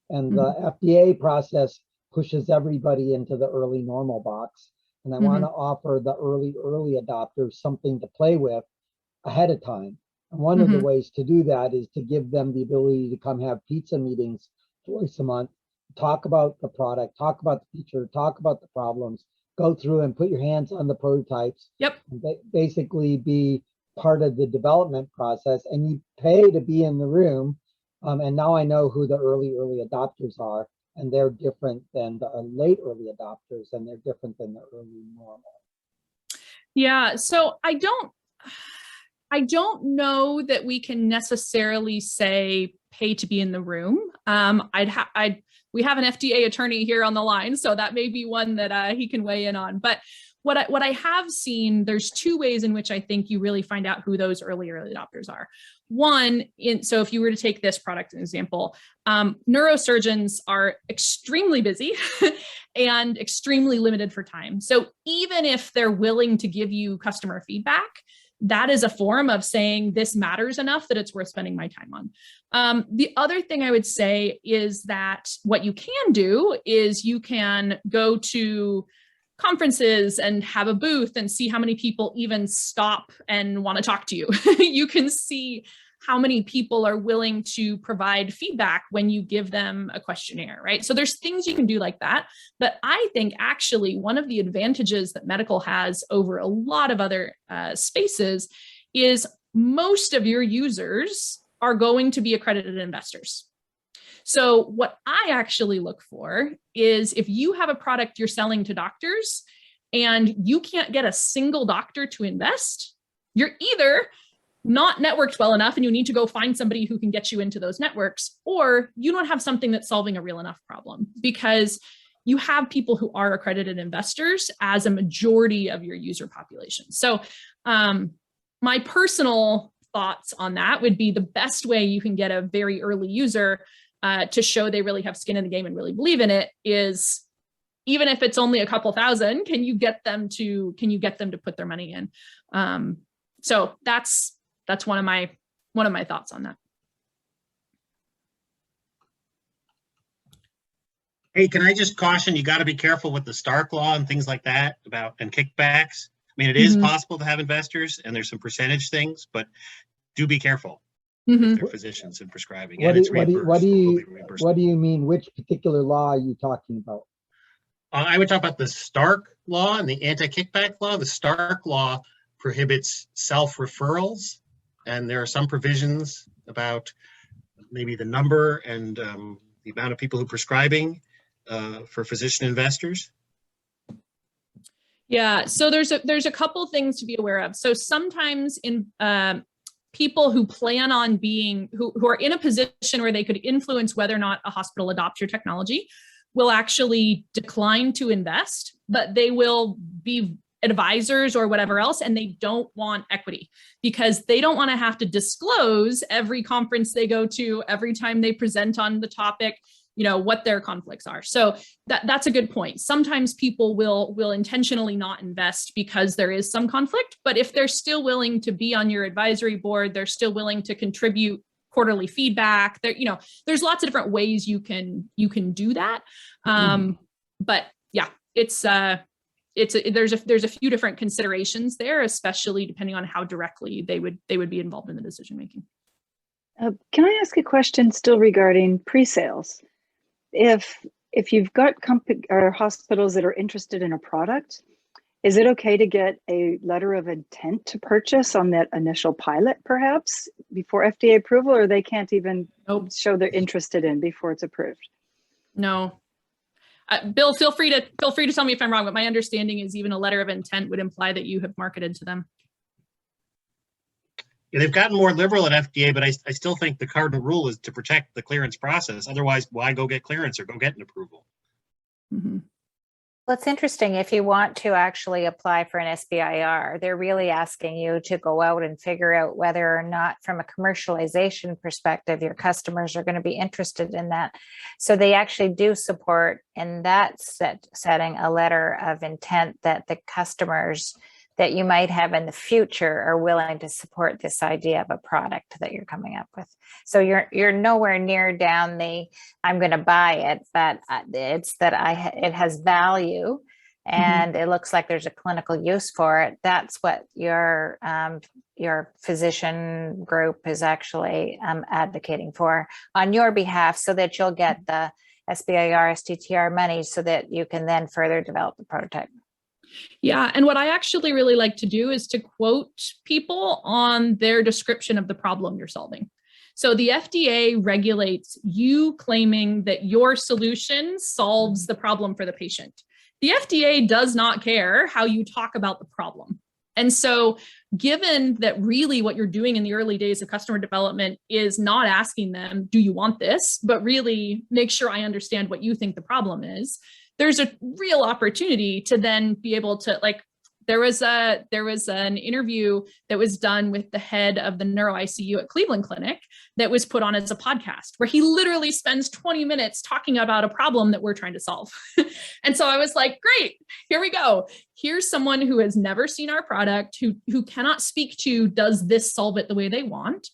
And the FDA process pushes everybody into the early normal box. And I want to offer the early adopters something to play with ahead of time. And one of the ways to do that is to give them the ability to come have pizza meetings twice a month, talk about the product, talk about the feature, talk about the problems, go through and put your hands on the prototypes. Yep. And basically be part of the development process, and you pay to be in the room. And now I know who the early adopters are, and they're different than the late early adopters, and they're different than the early normal. Yeah, so I don't know that we can necessarily say pay to be in the room. We have an FDA attorney here on the line, so that may be one that he can weigh in on. But what I have seen, there's two ways in which I think you really find out who those early adopters are. One, so if you were to take this product as an example, neurosurgeons are extremely busy and extremely limited for time. So even if they're willing to give you customer feedback, that is a form of saying this matters enough that it's worth spending my time on. The other thing I would say is that what you can do is you can go to conferences and have a booth and see how many people even stop and want to talk to you. You can see how many people are willing to provide feedback when you give them a questionnaire, right? So there's things you can do like that. But I think actually one of the advantages that medical has over a lot of other spaces is most of your users are going to be accredited investors. So what I actually look for is if you have a product you're selling to doctors and you can't get a single doctor to invest, you're either not networked well enough and you need to go find somebody who can get you into those networks, or you don't have something that's solving a real enough problem, because you have people who are accredited investors as a majority of your user population. So my personal thoughts on that would be the best way you can get a very early user to show they really have skin in the game and really believe in it is, even if it's only a couple thousand, can you get them to put their money in? So that's one of my thoughts on that. Hey, can I just caution, you got to be careful with the Stark law and things like that and kickbacks. I mean, it is possible to have investors and there's some percentage things, but do be careful. If they're physicians and prescribing. What do you mean? Which particular law are you talking about? I would talk about the Stark law and the anti-kickback law. The Stark law prohibits self-referrals, and there are some provisions about maybe the number and the amount of people who are prescribing for physician investors. Yeah, so there's a couple things to be aware of. So sometimes in people who plan on being, who are in a position where they could influence whether or not a hospital adopts your technology, will actually decline to invest, but they will be advisors or whatever else, and they don't want equity because they don't want to have to disclose every conference they go to, every time they present on the topic, what their conflicts are. So that's a good point. Sometimes people will intentionally not invest because there is some conflict, but if they're still willing to be on your advisory board, they're still willing to contribute quarterly feedback. There's lots of different ways you can do that. But yeah, there's a few different considerations there, especially depending on how directly they would be involved in the decision making. Can I ask a question still regarding pre-sales? If you've got hospitals that are interested in a product Is it okay to get a letter of intent to purchase on that initial pilot, perhaps, before FDA approval, or they can't even Nope. show they're interested in before it's approved? No. Bill, feel free to tell me if I'm wrong, but my understanding is even a letter of intent would imply that you have marketed to them. Yeah, they've gotten more liberal at FDA, but I still think the cardinal rule is to protect the clearance process. Otherwise, why go get clearance or go get an approval? Mm-hmm. Well, it's interesting. If you want to actually apply for an SBIR, they're really asking you to go out and figure out whether or not, from a commercialization perspective, your customers are going to be interested in that. So they actually do support in that setting a letter of intent that the customers that you might have in the future are willing to support this idea of a product that you're coming up with. So you're nowhere near down the I'm going to buy it, but it's that it has value and it looks like there's a clinical use for it. That's what your physician group is actually advocating for on your behalf, so that you'll get the SBIR, STTR money so that you can then further develop the prototype. Yeah, and what I actually really like to do is to quote people on their description of the problem you're solving. So the FDA regulates you claiming that your solution solves the problem for the patient. The FDA does not care how you talk about the problem. And so given that really what you're doing in the early days of customer development is not asking them, do you want this, but really make sure I understand what you think the problem is, there's a real opportunity to then be able to, like, there was an interview that was done with the head of the neuro ICU at Cleveland Clinic that was put on as a podcast, where he literally spends 20 minutes talking about a problem that we're trying to solve. And so I was like, great, here we go. Here's someone who has never seen our product, who cannot speak to, does this solve it the way they want?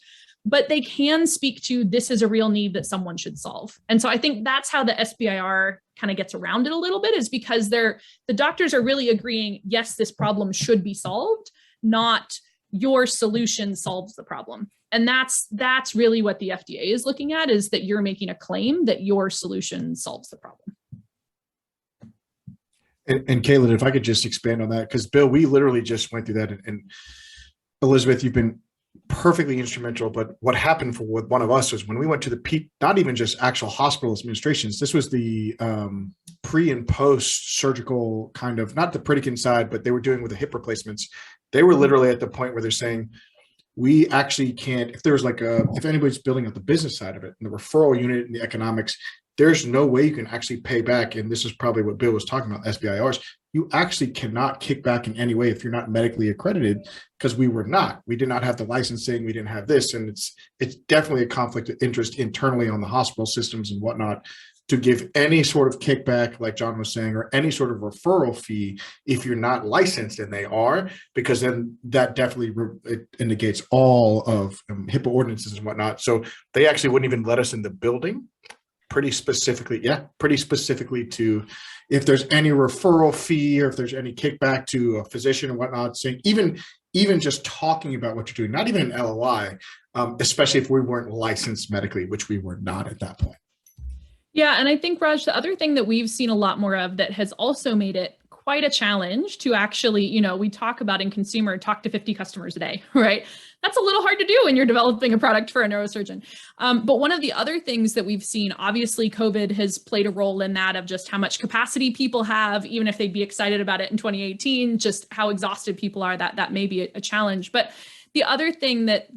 But they can speak to, this is a real need that someone should solve. And so I think that's how the SBIR kind of gets around it a little bit, is because the doctors are really agreeing, yes, this problem should be solved, not your solution solves the problem. And that's really what the FDA is looking at, is that you're making a claim that your solution solves the problem. And Caitlin, if I could just expand on that, because Bill, we literally just went through that, and Elizabeth, you've been perfectly instrumental. But what happened with one of us was when we went to the not even just actual hospital administrations, this was the pre and post surgical kind of, not the Pritikin side, but they were doing with the hip replacements. They were literally at the point where they're saying, we actually can't, if there's like if anybody's building up the business side of it and the referral unit and the economics, there's no way you can actually pay back. And this is probably what Bill was talking about, SBIRs. You actually cannot kick back in any way if you're not medically accredited, because we did not have the licensing. We didn't have this. And it's definitely a conflict of interest internally on the hospital systems and whatnot to give any sort of kickback, like John was saying, or any sort of referral fee if you're not licensed, and they are, because then that definitely it indicates all of HIPAA ordinances and whatnot. So they actually wouldn't even let us in the building. Pretty specifically to if there's any referral fee or if there's any kickback to a physician and whatnot, saying even just talking about what you're doing, not even an LOI, especially if we weren't licensed medically, which we were not at that point. Yeah, and I think, Raj, the other thing that we've seen a lot more of that has also made it quite a challenge to actually, we talk about in consumer, talk to 50 customers a day, right? That's a little hard to do when you're developing a product for a neurosurgeon. But one of the other things that we've seen, obviously COVID has played a role in that, of just how much capacity people have, even if they'd be excited about it in 2018, just how exhausted people are, that may be a challenge. But the other thing that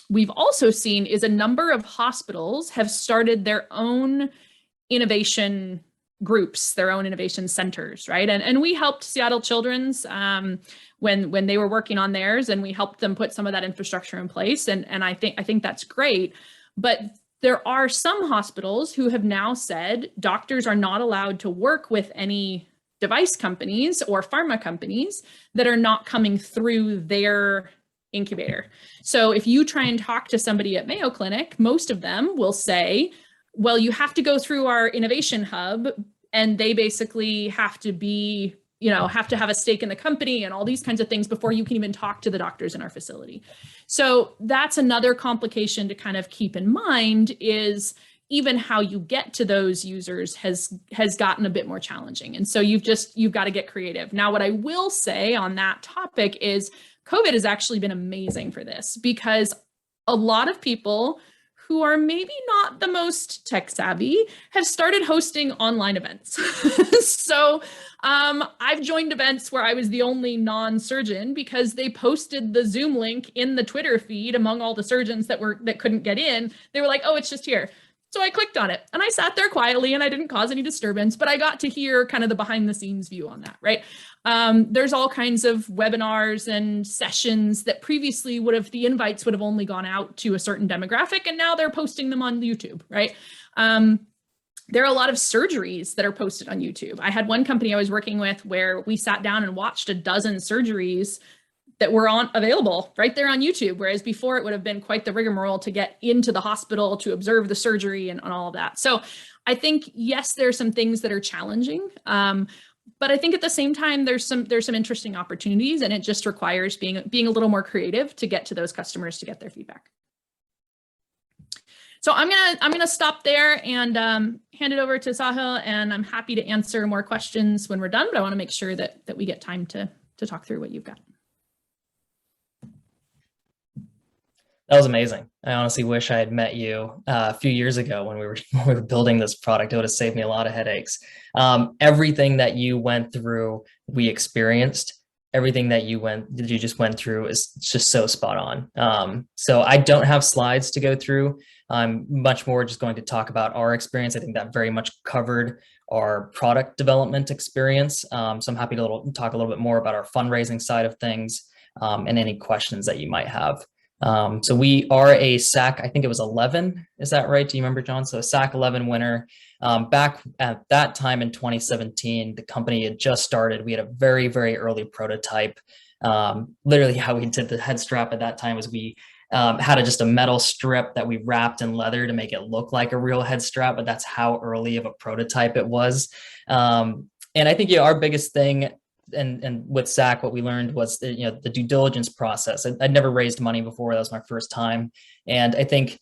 we've also seen is a number of hospitals have started their own innovation groups, their own innovation centers, right? And we helped Seattle Children's when they were working on theirs, and we helped them put some of that infrastructure in place. And I think that's great. But there are some hospitals who have now said doctors are not allowed to work with any device companies or pharma companies that are not coming through their incubator. So if you try and talk to somebody at Mayo Clinic, most of them will say, well, you have to go through our innovation hub, and they basically have to be, have to have a stake in the company and all these kinds of things before you can even talk to the doctors in our facility. So that's another complication to kind of keep in mind is, even how you get to those users has gotten a bit more challenging. And so you've got to get creative. Now, what I will say on that topic is COVID has actually been amazing for this, because a lot of people who are maybe not the most tech savvy have started hosting online events. So I've joined events where I was the only non-surgeon because they posted the Zoom link in the Twitter feed among all the surgeons that couldn't get in. They were like, oh, it's just here. So I clicked on it and I sat there quietly and I didn't cause any disturbance, but I got to hear kind of the behind the scenes view on that, right? There's all kinds of webinars and sessions that previously the invites would have only gone out to a certain demographic, and now they're posting them on YouTube, right? There are a lot of surgeries that are posted on YouTube. I had one company I was working with where we sat down and watched a dozen surgeries that were available right there on YouTube, whereas before it would have been quite the rigmarole to get into the hospital to observe the surgery and all of that. So I think, yes, there's some things that are challenging, but I think at the same time, there's some interesting opportunities, and it just requires being a little more creative to get to those customers to get their feedback. So I'm gonna stop there and hand it over to Sahil, and I'm happy to answer more questions when we're done, but I want to make sure that we get time to talk through what you've got. That was amazing. I honestly wish I had met you a few years ago when we were building this product. It would have saved me a lot of headaches. Everything that you went through, we experienced. Everything that you just went through is just so spot on. So I don't have slides to go through. I'm much more just going to talk about our experience. I think that very much covered our product development experience. So I'm happy to talk a little bit more about our fundraising side of things and any questions that you might have. So we are a SAC, I think it was 11. Is that right? Do you remember, John? So a SAC 11 winner. Back at that time in 2017, the company had just started. We had a very, very early prototype. Literally how we did the head strap at that time was we had just a metal strip that we wrapped in leather to make it look like a real head strap, but that's how early of a prototype it was. And I think our biggest thing and with SAC, what we learned was the due diligence process. I'd never raised money before. That was my first time. And I think,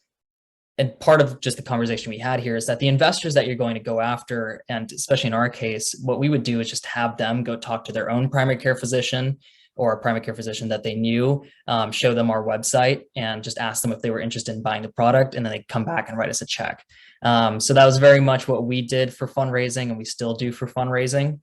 and part of just the conversation we had here is that the investors that you're going to go after, and especially in our case, what we would do is just have them go talk to their own primary care physician or a primary care physician that they knew, show them our website and just ask them if they were interested in buying the product. And then they come back and write us a check. So that was very much what we did for fundraising, and we still do for fundraising.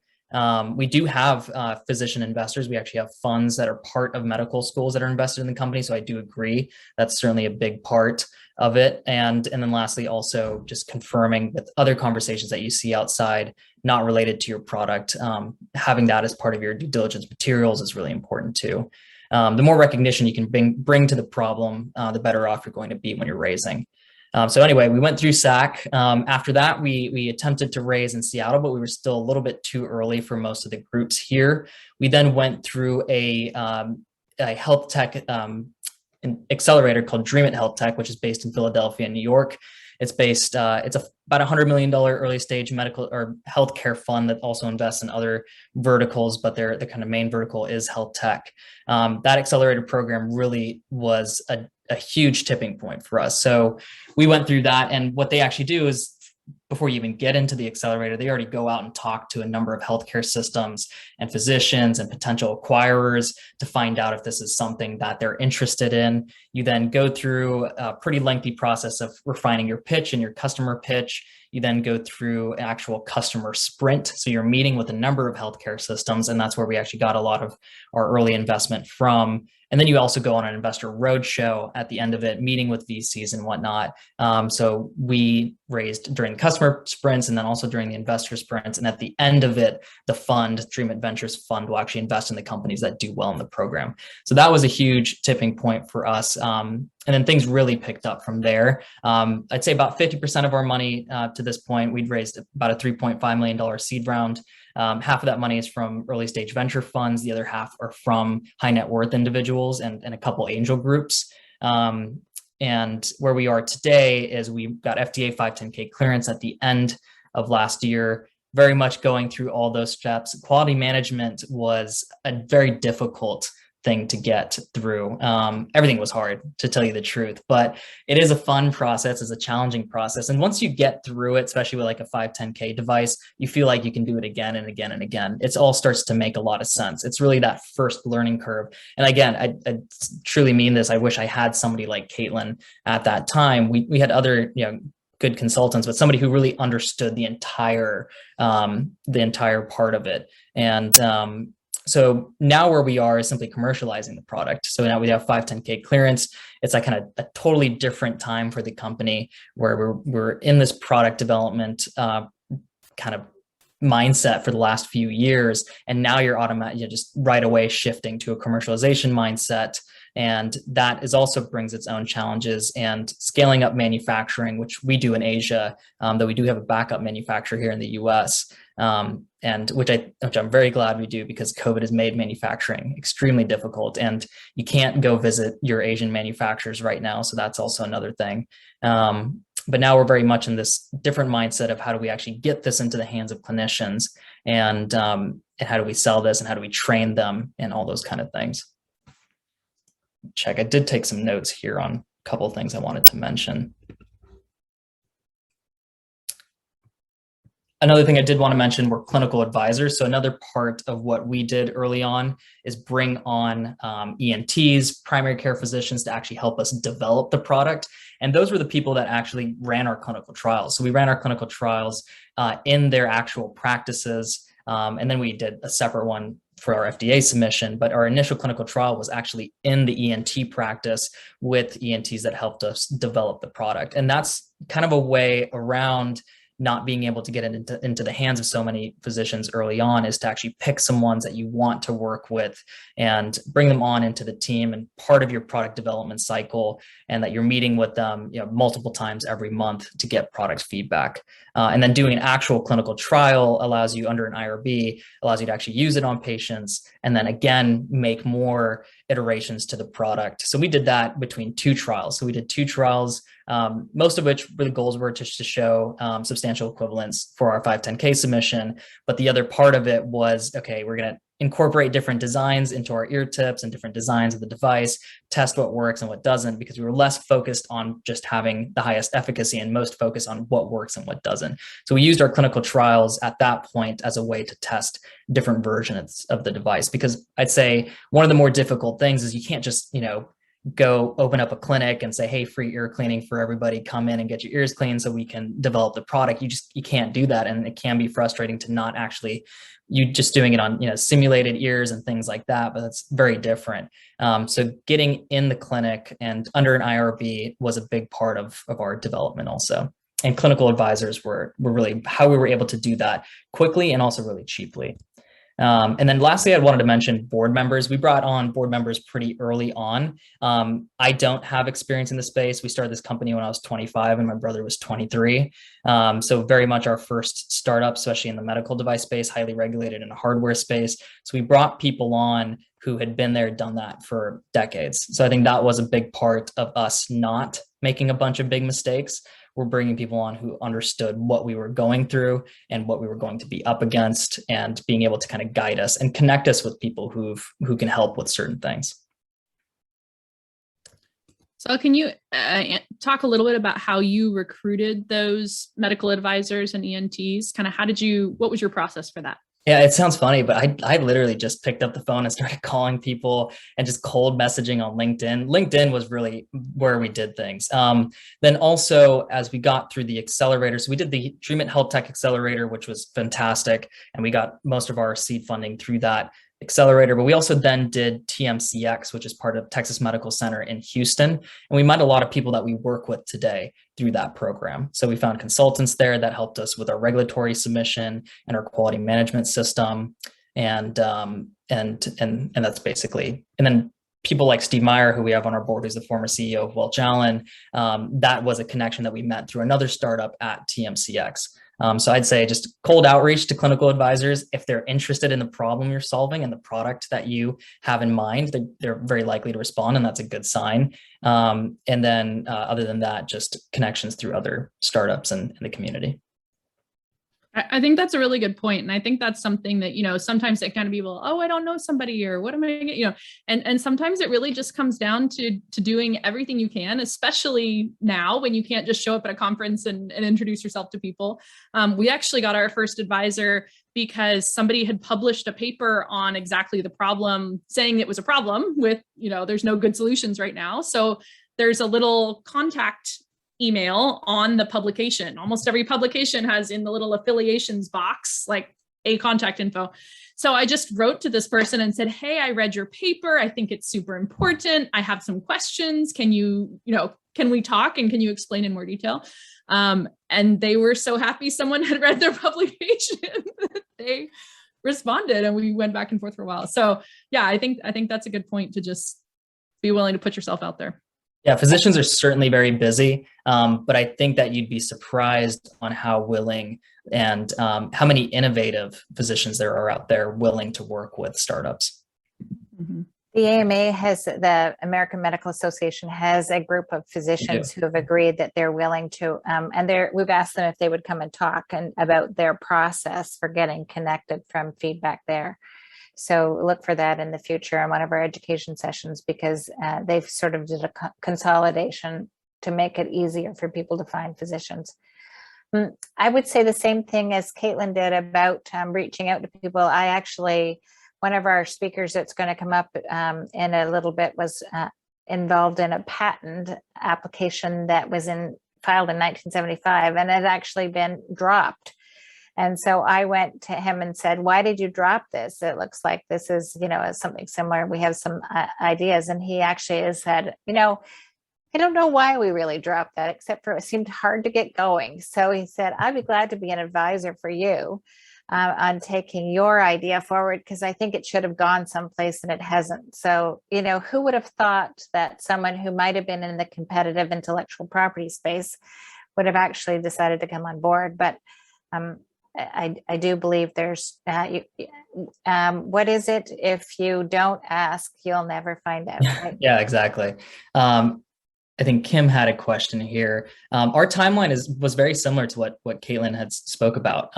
We do have physician investors. We actually have funds that are part of medical schools that are invested in the company. So I do agree that's certainly a big part of it. And then lastly, also just confirming with other conversations that you see outside, not related to your product, having that as part of your due diligence materials is really important too. The more recognition you can bring to the problem, the better off you're going to be when you're raising. So anyway, we went through SAC. After that, we attempted to raise in Seattle, but we were still a little bit too early for most of the groups here. We then went through a health tech accelerator called Dream It Health Tech, which is based in Philadelphia and New York. It's based, it's about $100 million early stage medical or healthcare fund that also invests in other verticals, but their kind of main vertical is health tech. That accelerator program really was a huge tipping point for us. So we went through that, and what they actually do is, before you even get into the accelerator, they already go out and talk to a number of healthcare systems and physicians and potential acquirers to find out if this is something that they're interested in. You then go through a pretty lengthy process of refining your pitch and your customer pitch. You then go through an actual customer sprint. So you're meeting with a number of healthcare systems, and that's where we actually got a lot of our early investment from. And then you also go on an investor roadshow at the end of it, meeting with VCs and whatnot. So we raised during the customer sprints and then also during the investor sprints. And at the end of it, the fund, Dream It Ventures fund, will actually invest in the companies that do well in the program. So that was a huge tipping point for us. And then things really picked up from there. I'd say about 50% of our money to this point, we'd raised about a $3.5 million seed round. Half of that money is from early stage venture funds. The other half are from high net worth individuals and a couple angel groups. And where we are today is we got FDA 510(k) clearance at the end of last year, very much going through all those steps. Quality management was a very difficult thing to get through. Everything was hard, to tell you the truth, but it is a fun process. It's a challenging process. And once you get through it, especially with like a 510K device, you feel like you can do it again and again and again. It all starts to make a lot of sense. It's really that first learning curve. And again, I truly mean this. I wish I had somebody like Caitlin at that time. We had other, good consultants, but somebody who really understood the entire part of it. And so now where we are is simply commercializing the product. So now we have 510K clearance. It's like kind of a totally different time for the company where we're in this product development kind of mindset for the last few years. And now you're just right away shifting to a commercialization mindset. And that is also brings its own challenges, and scaling up manufacturing, which we do in Asia, though we do have a backup manufacturer here in the US, and which I'm very glad we do, because COVID has made manufacturing extremely difficult, and you can't go visit your Asian manufacturers right now. So that's also another thing. But now we're very much in this different mindset of how do we actually get this into the hands of clinicians, and how do we sell this, and how do we train them, and all those kind of things. Check. I did take some notes here on a couple of things I wanted to mention. Another thing I did want to mention were clinical advisors. So another part of what we did early on is bring on ENTs, primary care physicians, to actually help us develop the product. And those were the people that actually ran our clinical trials. So we ran our clinical trials in their actual practices. And then we did a separate one for our FDA submission, but our initial clinical trial was actually in the ENT practice with ENTs that helped us develop the product. And that's kind of a way around not being able to get it into the hands of so many physicians early on, is to actually pick some ones that you want to work with and bring them on into the team and part of your product development cycle, and that you're meeting with them multiple times every month to get product feedback. And then doing an actual clinical trial allows you, under an IRB, allows you to actually use it on patients, and then again, make more iterations to the product. So we did that between 2 trials. So we did 2 trials, most of which the goals were just to show substantial equivalence for our 510K submission. But the other part of it was, okay, we're going to incorporate different designs into our ear tips and different designs of the device, test what works and what doesn't, because we were less focused on just having the highest efficacy and most focused on what works and what doesn't. So we used our clinical trials at that point as a way to test different versions of the device, because I'd say one of the more difficult things is you can't just, go open up a clinic and say, hey, free ear cleaning for everybody, come in and get your ears cleaned so we can develop the product. You can't do that. And it can be frustrating to not actually, you just doing it on, simulated ears and things like that, but that's very different. So getting in the clinic and under an IRB was a big part of our development also. And clinical advisors were really how we were able to do that quickly and also really cheaply. And then lastly, I wanted to mention board members. We brought on board members pretty early on. I don't have experience in the space. We started this company when I was 25 and my brother was 23. So very much our first startup, especially in the medical device space, highly regulated in the hardware space. So we brought people on who had been there, done that for decades. So I think that was a big part of us not making a bunch of big mistakes. We're bringing people on who understood what we were going through and what we were going to be up against, and being able to kind of guide us and connect us with people who can help with certain things. So can you talk a little bit about how you recruited those medical advisors and ENTs? Kind of what was your process for that? Yeah, it sounds funny, but I literally just picked up the phone and started calling people and just cold messaging on LinkedIn. LinkedIn was really where we did things. Then also, as we got through the accelerator, so we did the Treatment Health Tech Accelerator, which was fantastic. And we got most of our seed funding through that accelerator, but we also then did TMCX, which is part of Texas Medical Center in Houston. And we met a lot of people that we work with today through that program. So we found consultants there that helped us with our regulatory submission and our quality management system. And that's basically, and then people like Steve Meyer, who we have on our board, who's the former CEO of Welch Allyn, that was a connection that we met through another startup at TMCX. So I'd say just cold outreach to clinical advisors. If they're interested in the problem you're solving and the product that you have in mind, they're very likely to respond, and that's a good sign. And then other than that, just connections through other startups and the community. I think that's a really good point. And I think that's something that, sometimes it kind of be, well, oh, I don't know somebody, or what am I gonna, and sometimes it really just comes down to doing everything you can, especially now when you can't just show up at a conference and introduce yourself to people. We actually got our first advisor because somebody had published a paper on exactly the problem, saying it was a problem with, there's no good solutions right now. So there's a little contact email on the publication. Almost every publication has in the little affiliations box, like a contact info. So I just wrote to this person and said, hey, I read your paper. I think it's super important. I have some questions. Can can we talk, and can you explain in more detail? And they were so happy someone had read their publication that they responded, and we went back and forth for a while. So yeah, I think that's a good point, to just be willing to put yourself out there. Yeah, physicians are certainly very busy, but I think that you'd be surprised on how willing and how many innovative physicians there are out there willing to work with startups. Mm-hmm. The AMA the American Medical Association has a group of physicians who have agreed that they're willing to, and we've asked them if they would come and talk about their process for getting connected from feedback there. So look for that in the future in one of our education sessions, because they've sort of did a consolidation to make it easier for people to find physicians. I would say the same thing as Caitlin did about reaching out to people. One of our speakers that's going to come up in a little bit was involved in a patent application that was filed in 1975 and had actually been dropped. And so I went to him and said, why did you drop this? It looks like this is, something similar. We have some ideas. And he actually has said, I don't know why we really dropped that, except for it seemed hard to get going. So he said, I'd be glad to be an advisor for you on taking your idea forward, because I think it should have gone someplace and it hasn't. So, who would have thought that someone who might have been in the competitive intellectual property space would have actually decided to come on board? But I do believe there's, what is it? If you don't ask, you'll never find out. Right? Yeah, exactly. I think Kim had a question here. Our timeline was very similar to what Caitlin had spoke about.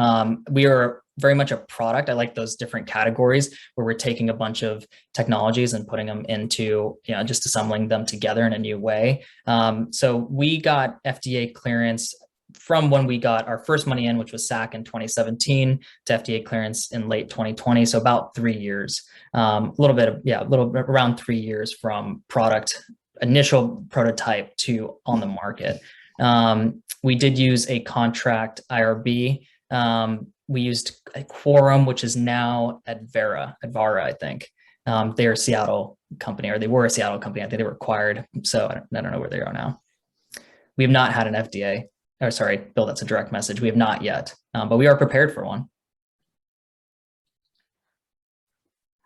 We are very much a product. I like those different categories where we're taking a bunch of technologies and putting them into, just assembling them together in a new way. So we got FDA clearance from when we got our first money in, which was SAC in 2017, to FDA clearance in late 2020. So about 3 years, a little bit around 3 years from initial prototype to on the market. We did use a contract IRB. We used a Quorum, which is now Advara, I think. They're a Seattle company, or they were a Seattle company. I think they were acquired. So I don't know where they are now. We have not had an FDA. Oh, sorry, Bill, that's a direct message. We have not yet, but we are prepared for one.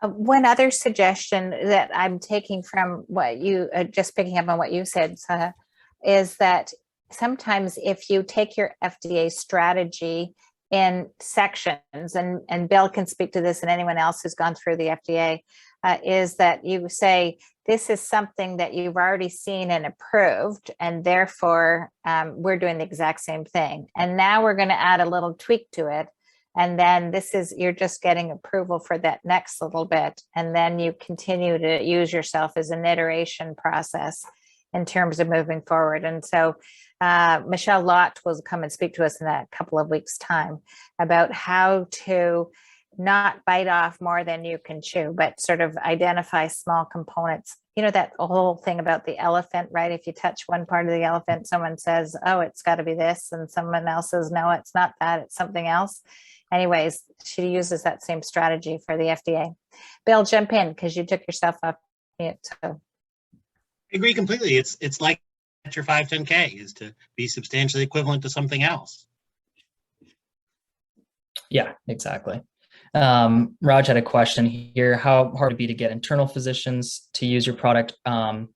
One other suggestion that I'm taking from what you, just picking up on what you said, Saha, is that sometimes if you take your FDA strategy in sections, and Bill can speak to this and anyone else who's gone through the FDA, is that you say, this is something that you've already seen and approved, and therefore we're doing the exact same thing. And now we're going to add a little tweak to it. And then you're just getting approval for that next little bit. And then you continue to use yourself as an iteration process in terms of moving forward. And so Michelle Lott will come and speak to us in a couple of weeks' time about how to not bite off more than you can chew, but sort of identify small components. That whole thing about the elephant, right? If you touch one part of the elephant, someone says, oh, it's got to be this. And someone else says, no, it's not that, it's something else. Anyways, she uses that same strategy for the FDA. Bill, jump in, because you took yourself off mute. So I agree completely. It's like your 510K is to be substantially equivalent to something else. Yeah, exactly. Raj had a question here. How hard would it be to get internal physicians to use your product? Are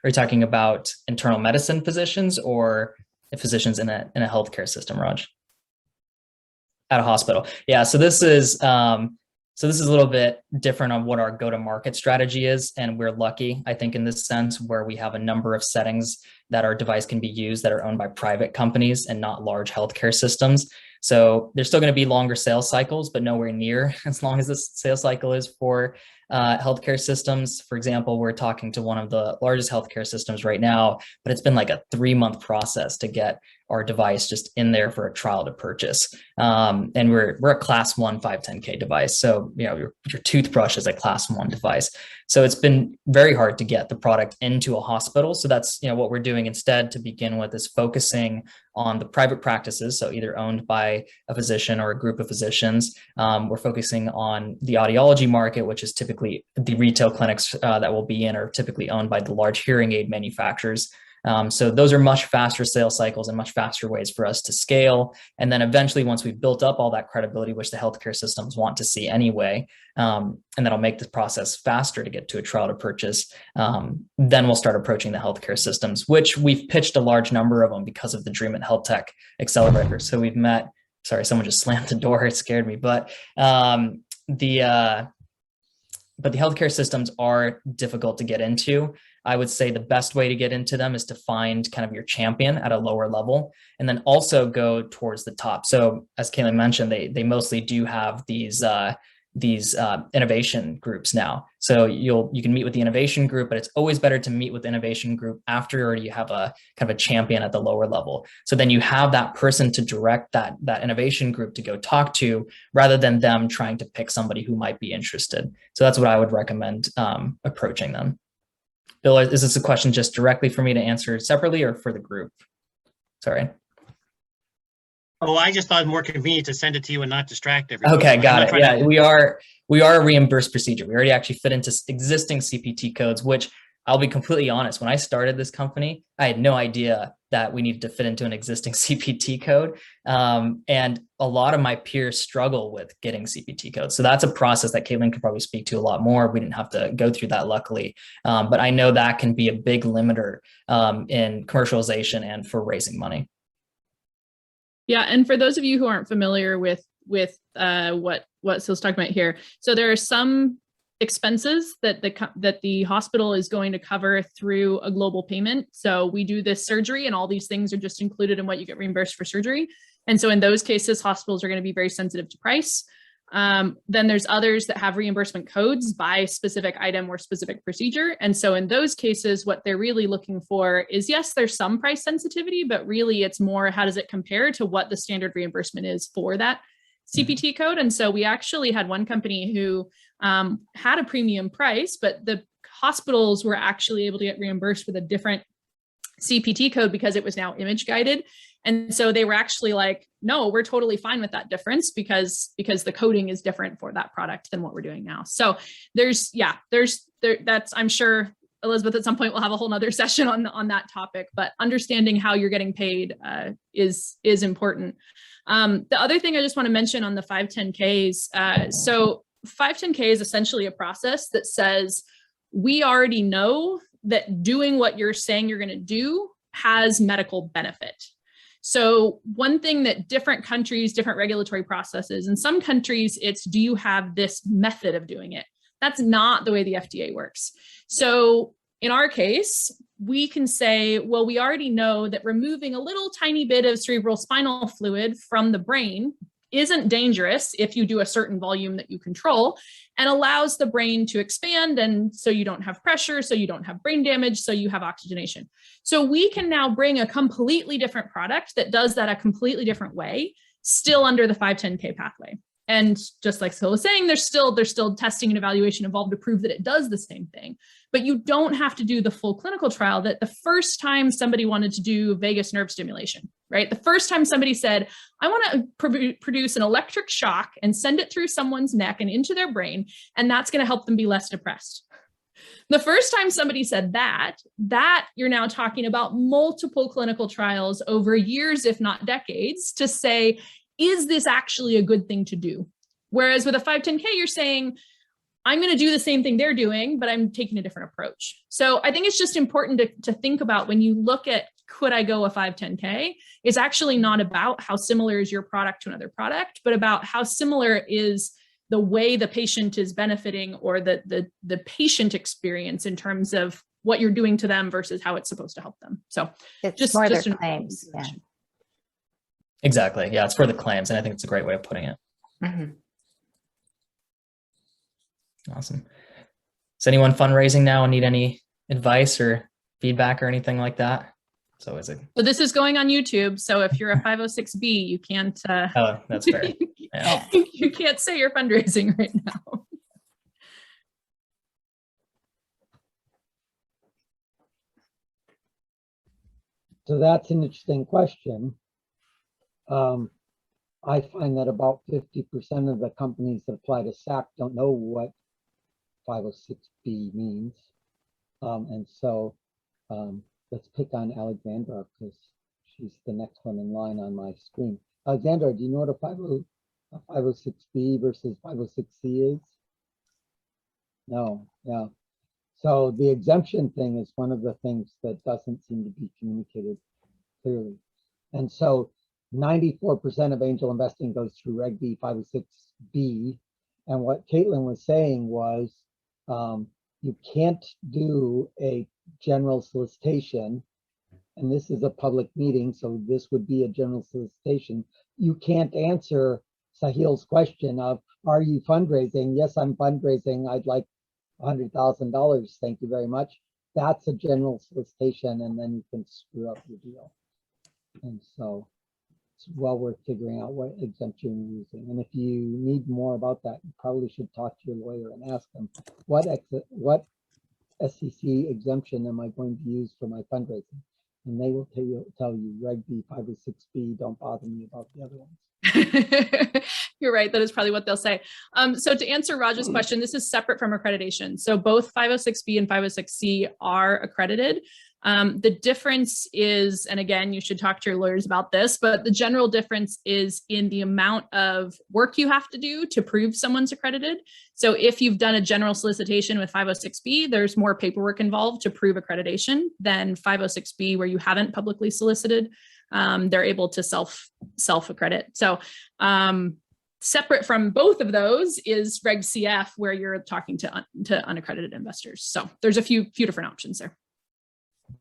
you talking about internal medicine physicians or physicians in a healthcare system, Raj? At a hospital. Yeah. So this is a little bit different on what our go-to-market strategy is. And we're lucky, I think, in this sense, where we have a number of settings that our device can be used that are owned by private companies and not large healthcare systems. So there's still going to be longer sales cycles, but nowhere near as long as this sales cycle is for healthcare systems. For example, we're talking to one of the largest healthcare systems right now, but it's been like a 3-month process to get our device just in there for a trial to purchase. And we're a class 1 510K device. So, you know, your toothbrush is a class 1 device. So it's been very hard to get the product into a hospital. So that's, you know, what we're doing instead to begin with is focusing on the private practices. So either owned by a physician or a group of physicians. We're focusing on the audiology market, which is typically the retail clinics that will be in are typically owned by the large hearing aid manufacturers. So those are much faster sales cycles and much faster ways for us to scale. And then eventually, once we've built up all that credibility, which the healthcare systems want to see anyway, and that'll make the process faster to get to a trial to purchase, then we'll start approaching the healthcare systems, which we've pitched a large number of them because of the Dream It Health Tech Accelerator. So we've met, sorry, someone just slammed the door, it scared me, but the healthcare systems are difficult to get into. I would say the best way to get into them is to find kind of your champion at a lower level and then also go towards the top. So as Caitlin mentioned, they mostly do have these innovation groups now. So you can meet with the innovation group, but it's always better to meet with the innovation group after you have a kind of a champion at the lower level. So then you have that person to direct that innovation group to go talk to, rather than them trying to pick somebody who might be interested. So that's what I would recommend approaching them. Bill, is this a question just directly for me to answer separately or for the group? Sorry. Oh, I just thought it more convenient to send it to you and not distract everyone. Okay, got it. Yeah, to... we are a reimbursed procedure. We already actually fit into existing CPT codes, which I'll be completely honest, when I started this company, I had no idea that we needed to fit into an existing CPT code. And a lot of my peers struggle with getting CPT codes. So that's a process that Caitlin could probably speak to a lot more. We didn't have to go through that, luckily. But I know that can be a big limiter in commercialization and for raising money. Yeah, and for those of you who aren't familiar with what Syl's talking about here, so there are some expenses that the hospital is going to cover through a global payment. So we do this surgery and all these things are just included in what you get reimbursed for surgery. And so in those cases, hospitals are going to be very sensitive to price. Then there's others that have reimbursement codes by specific item or specific procedure. And so in those cases, what they're really looking for is, yes, there's some price sensitivity, but really it's more, how does it compare to what the standard reimbursement is for that CPT code? And so we actually had one company who had a premium price, but the hospitals were actually able to get reimbursed with a different CPT code because it was now image guided. And so they were actually like, no, we're totally fine with that difference because the coding is different for that product than what we're doing now. So that's, I'm sure Elizabeth at some point will have a whole nother session on that topic, but understanding how you're getting paid is important. The other thing I just want to mention on the 510Ks, so 510K is essentially a process that says, we already know that doing what you're saying you're going to do has medical benefit. So one thing that different countries, different regulatory processes, in some countries, it's, do you have this method of doing it? That's not the way the FDA works. So in our case, we can say, well, we already know that removing a little tiny bit of cerebral spinal fluid from the brain isn't dangerous if you do a certain volume that you control, and allows the brain to expand. And so you don't have pressure, so you don't have brain damage, so you have oxygenation. So we can now bring a completely different product that does that a completely different way, still under the 510K pathway. And just like Syl was saying, there's still testing and evaluation involved to prove that it does the same thing. But you don't have to do the full clinical trial that the first time somebody wanted to do vagus nerve stimulation, right? The first time somebody said, I want to produce an electric shock and send it through someone's neck and into their brain, and that's going to help them be less depressed. The first time somebody said that you're now talking about multiple clinical trials over years, if not decades, to say, is this actually a good thing to do? Whereas with a 510K, you're saying, I'm going to do the same thing they're doing, but I'm taking a different approach. So I think it's just important to think about when you look at, could I go a 510K? It's actually not about how similar is your product to another product, but about how similar is the way the patient is benefiting, or the patient experience in terms of what you're doing to them versus how it's supposed to help them. So It's just more just their an- claims. Yeah. Exactly. Yeah, it's for the claims, and I think it's a great way of putting it. Mhm. Awesome. Is anyone fundraising now and need any advice or feedback or anything like that? It's always a So this is going on YouTube. So if you're a 506B, you can't oh, that's fair. Yeah. you can't say you're fundraising right now. So that's an interesting question. I find that about 50% of the companies that apply to SAC don't know what 506B means. And so let's pick on Alexandra because she's the next one in line on my screen. Alexandra, do you know what a 506B versus 506C is? No, yeah. So the exemption thing is one of the things that doesn't seem to be communicated clearly. And so 94% of angel investing goes through Reg B 506B. And what Caitlin was saying was you can't do a general solicitation. And this is a public meeting, so this would be a general solicitation. You can't answer Sahil's question of, are you fundraising? Yes, I'm fundraising. I'd like $100,000. Thank you very much. That's a general solicitation, and then you can screw up your deal. And so it's well worth figuring out what exemption you're using. And if you need more about that, you probably should talk to your lawyer and ask them, what SEC exemption am I going to use for my fundraising? And they will tell you Reg B 506B, don't bother me about the other ones. You're right. That is probably what they'll say. So to answer Raj's question, this is separate from accreditation. So both 506B and 506C are accredited. The difference is, and again, you should talk to your lawyers about this, but the general difference is in the amount of work you have to do to prove someone's accredited. So if you've done a general solicitation with 506B, there's more paperwork involved to prove accreditation than 506B, where you haven't publicly solicited. They're able to self-accredit. So separate from both of those is Reg CF, where you're talking to unaccredited investors. So there's a few different options there.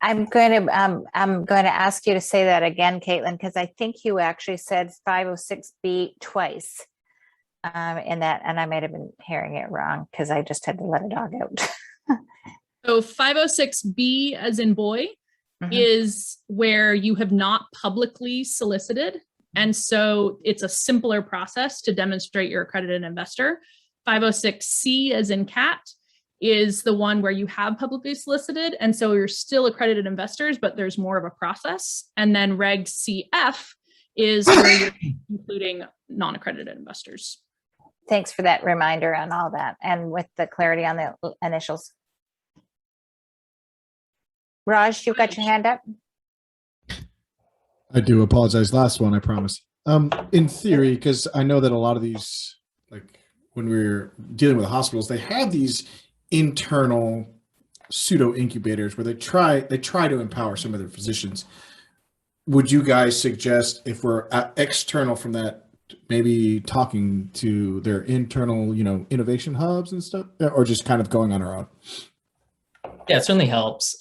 I'm going to ask you to say that again, Caitlin, because I think you actually said 506B twice in that, and I might have been hearing it wrong because I just had to let a dog out. So 506B as in boy is where you have not publicly solicited. And so it's a simpler process to demonstrate you're accredited investor. 506C as in cat is the one where you have publicly solicited. And so you're still accredited investors, but there's more of a process. And then Reg CF is where you're including non-accredited investors. Thanks for that reminder on all that and with the clarity on the initials. Raj, you've got your hand up. I do apologize. Last one, I promise. In theory, because I know that a lot of these, like when we're dealing with hospitals, they have these internal pseudo incubators where they try to empower some of their physicians. Would you guys suggest, if we're external from that, maybe talking to their internal, innovation hubs and stuff, or just kind of going on our own? Yeah, it certainly helps.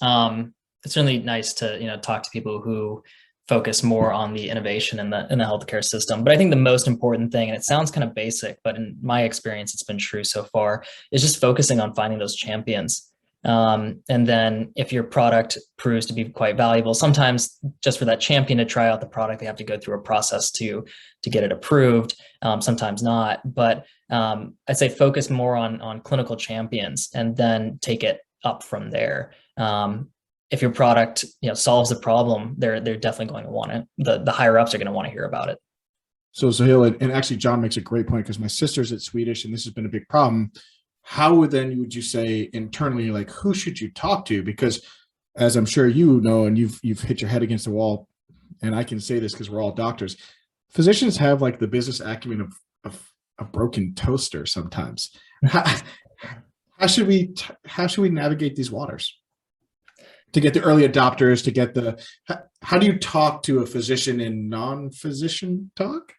It's really nice to talk to people who focus more on the innovation in the healthcare system. But I think the most important thing, and it sounds kind of basic, but in my experience, it's been true so far, is just focusing on finding those champions. And then if your product proves to be quite valuable, sometimes just for that champion to try out the product, they have to go through a process to get it approved, sometimes not. But I'd say focus more on clinical champions and then take it up from there. If your product solves the problem, they're definitely going to want it. The higher ups are going to want to hear about it. So Sahil, and actually John makes a great point, because my sister's at Swedish and this has been a big problem. How would you say internally, like, who should you talk to? Because as I'm sure you know, and you've hit your head against the wall, and I can say this because we're all doctors, physicians have like the business acumen of a broken toaster sometimes. How should we navigate these waters to get the early adopters, to get how do you talk to a physician in non-physician talk?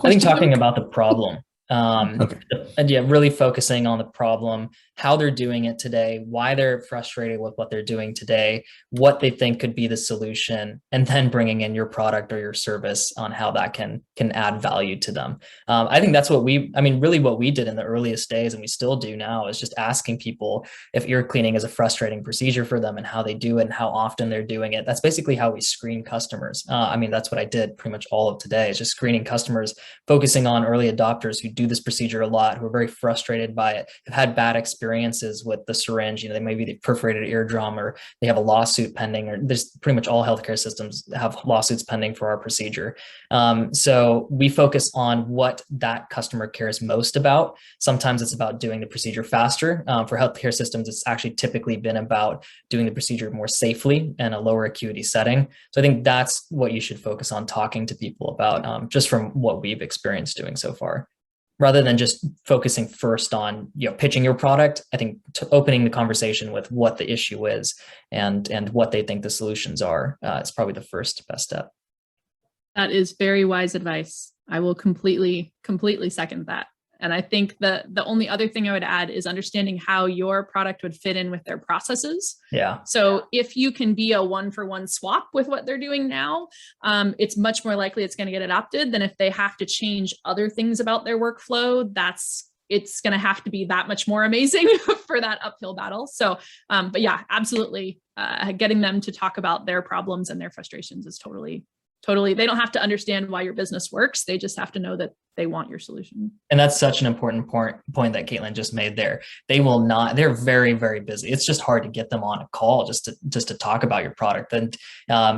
I think talking about the problem Okay. And yeah, really focusing on the problem, how they're doing it today, why they're frustrated with what they're doing today, what they think could be the solution, and then bringing in your product or your service on how that can add value to them. I think that's what really what we did in the earliest days, and we still do now, is just asking people if ear cleaning is a frustrating procedure for them and how they do it and how often they're doing it. That's basically how we screen customers. That's what I did pretty much all of today, is just screening customers, focusing on early adopters who do this procedure a lot, who are very frustrated by it, have had bad experiences with the syringe. They maybe they perforated eardrum, or they have a lawsuit pending, or there's pretty much all healthcare systems have lawsuits pending for our procedure. So we focus on what that customer cares most about. Sometimes it's about doing the procedure faster. For healthcare systems, it's actually typically been about doing the procedure more safely in a lower acuity setting. So I think that's what you should focus on talking to people about, just from what we've experienced doing so far, rather than just focusing first on pitching your product. I think opening the conversation with what the issue is and what they think the solutions are is probably the first best step. That is very wise advice. I will completely second that. And I think the only other thing I would add is understanding how your product would fit in with their processes. Yeah. So if you can be a one-for-one swap with what they're doing now, it's much more likely it's going to get adopted than if they have to change other things about their workflow. It's going to have to be that much more amazing for that uphill battle. So, but yeah, absolutely. Getting them to talk about their problems and their frustrations is totally, they don't have to understand why your business works. They just have to know that they want your solution. And that's such an important point that Caitlin just made there. They're very, very busy. It's just hard to get them on a call just to talk about your product. And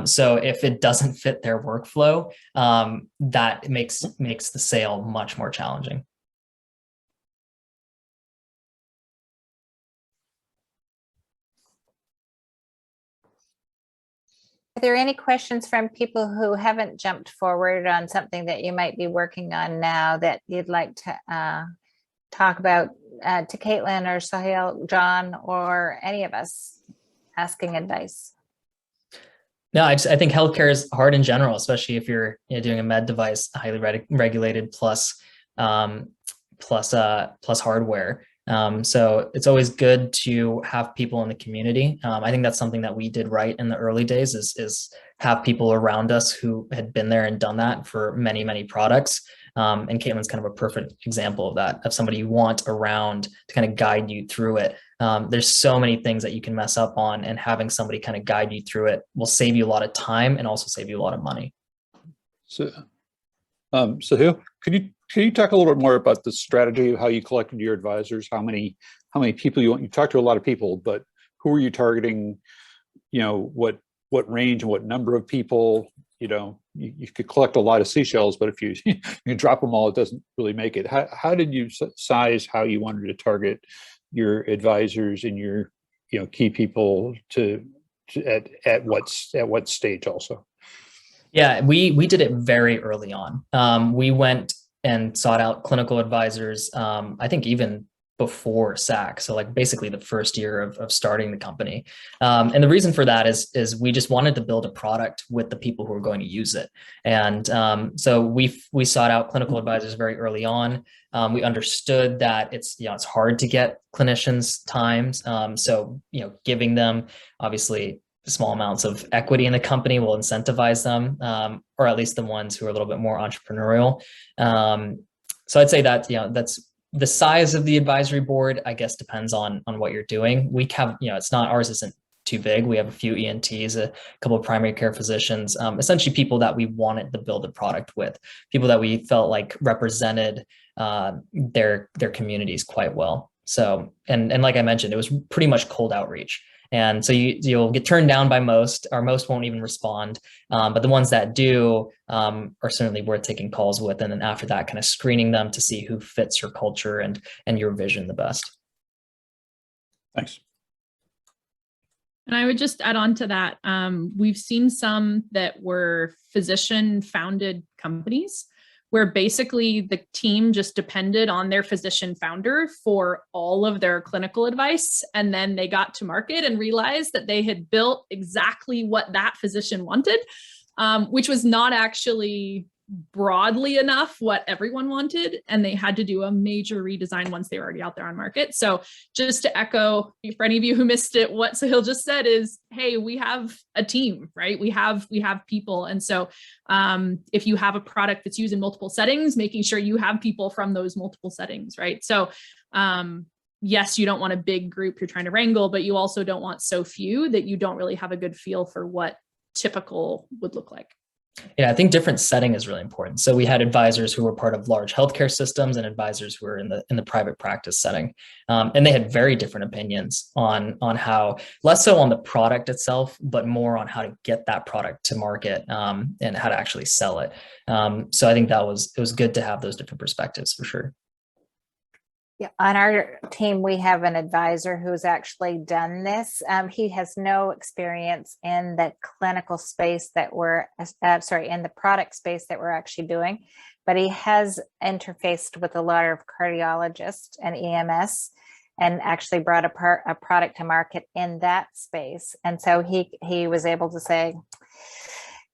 so if it doesn't fit their workflow, that makes the sale much more challenging. Are there any questions from people who haven't jumped forward on something that you might be working on now that you'd like to talk about to Caitlin or Sahil, John, or any of us asking advice? No, I think healthcare is hard in general, especially if you're doing a med device, highly regulated plus hardware. So it's always good to have people in the community. I think that's something that we did right in the early days is have people around us who had been there and done that for many, many products. And Caitlin's kind of a perfect example of that, of somebody you want around to kind of guide you through it. There's so many things that you can mess up on, and having somebody kind of guide you through it will save you a lot of time and also save you a lot of money. So, Sahil, can you talk a little bit more about the strategy of how you collected your advisors? How many people you talked to? A lot of people, but who are you targeting? What range and what number of people? You could collect a lot of seashells, but if you drop them all, it doesn't really make it. How did you size how you wanted to target your advisors and your key people at what stage also? Yeah, we did it very early on. We went and sought out clinical advisors, I think even before SAC. So like basically the first year of starting the company. And the reason for that is we just wanted to build a product with the people who are going to use it. And so we sought out clinical advisors very early on. We understood that it's hard to get clinicians times. So, giving them obviously small amounts of equity in the company will incentivize them, or at least the ones who are a little bit more entrepreneurial. So I'd say that, that's the size of the advisory board, I guess, depends on what you're doing. We have, ours isn't too big. We have a few ENTs, a couple of primary care physicians, essentially people that we wanted to build a product with, people that we felt like represented their communities quite well. So, and like I mentioned, it was pretty much cold outreach. And so you'll get turned down by most, or most won't even respond. But the ones that do are certainly worth taking calls with. And then after that, kind of screening them to see who fits your culture and your vision the best. Thanks. And I would just add on to that. We've seen some that were physician-founded companies where basically the team just depended on their physician founder for all of their clinical advice. And then they got to market and realized that they had built exactly what that physician wanted, which was not actually broadly enough what everyone wanted, and they had to do a major redesign once they were already out there on market. So just to echo, for any of you who missed it, what Sahil just said is, hey, we have a team, right? We have people. And so if you have a product that's used in multiple settings, making sure you have people from those multiple settings, right? So yes, you don't want a big group you're trying to wrangle, but you also don't want so few that you don't really have a good feel for what typical would look like. Yeah, I think different setting is really important. So we had advisors who were part of large healthcare systems and advisors who were in the private practice setting, and they had very different opinions on how, less so on the product itself, but more on how to get that product to market and how to actually sell it. So I think it was good to have those different perspectives for sure. Yeah, on our team, we have an advisor who's actually done this. He has no experience in the clinical space that we're, in the product space that we're actually doing, but he has interfaced with a lot of cardiologists and EMS and actually brought a product to market in that space. And so he was able to say,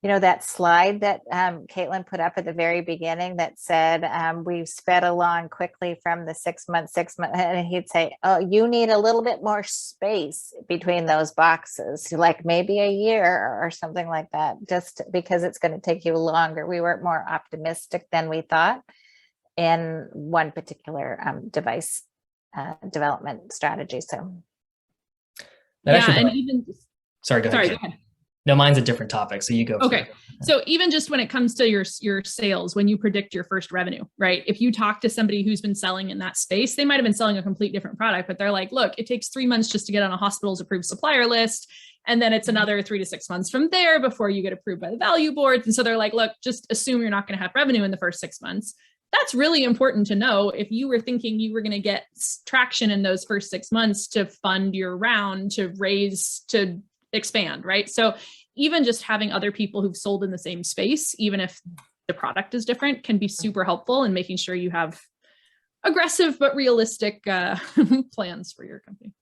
you know, that slide that Caitlin put up at the very beginning that said, we've sped along quickly from the 6 months, and he'd say, oh, you need a little bit more space between those boxes, like maybe a year or something like that, just because it's going to take you longer. We were more optimistic than we thought in one particular device development strategy. So That yeah, actually- and even sorry, go ahead. go ahead. No, mine's a different topic, so you go. Okay. So even just when it comes to your sales, when you predict your first revenue, right? If you talk to somebody who's been selling in that space, they might have been selling a complete different product, but they're like, look, it takes 3 months just to get on a hospital's approved supplier list. And then it's another 3 to 6 months from there before you get approved by the value boards. And so they're like, look, just assume you're not going to have revenue in the first 6 months. That's really important to know. If you were thinking you were going to get traction in those first 6 months to fund your round, to raise, to expand, right? So even just having other people who've sold in the same space, even if the product is different, can be super helpful in making sure you have aggressive but realistic plans for your company.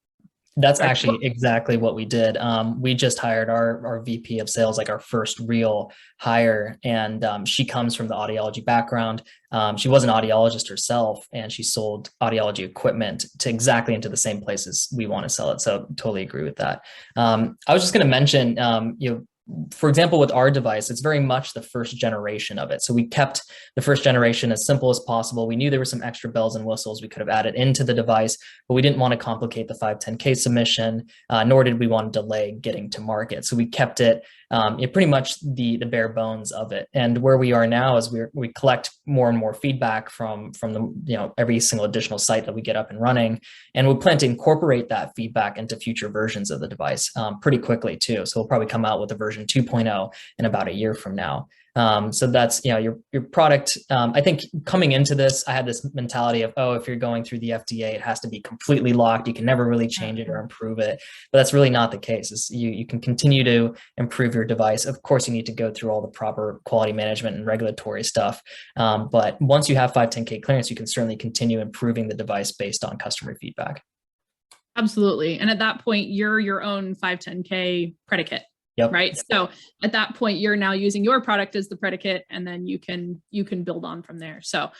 That's actually exactly what we did. We just hired our VP of sales, like our first real hire. And she comes from the audiology background. She was an audiologist herself, and she sold audiology equipment to exactly into the same places we want to sell it. So totally agree with that. I was just going to mention, for example, with our device, it's very much the first generation of it. So we kept the first generation as simple as possible. We knew there were some extra bells and whistles we could have added into the device, but we didn't want to complicate the 510K submission, nor did we want to delay getting to market. So we kept it pretty much the bare bones of it. And where we are now is we collect more and more feedback from the every single additional site that we get up and running, and we plan to incorporate that feedback into future versions of the device pretty quickly too. So we'll probably come out with a version 2.0 in about a year from now. So that's, your product. I think coming into this, I had this mentality of, if you're going through the FDA, it has to be completely locked. You can never really change it or improve it, but that's really not the case. You can continue to improve your device. Of course, you need to go through all the proper quality management and regulatory stuff. But once you have 510K clearance, you can certainly continue improving the device based on customer feedback. Absolutely. And at that point, you're your own 510K predicate. Yep. Right. So at that point, you're now using your product as the predicate, and then you can build on from there. So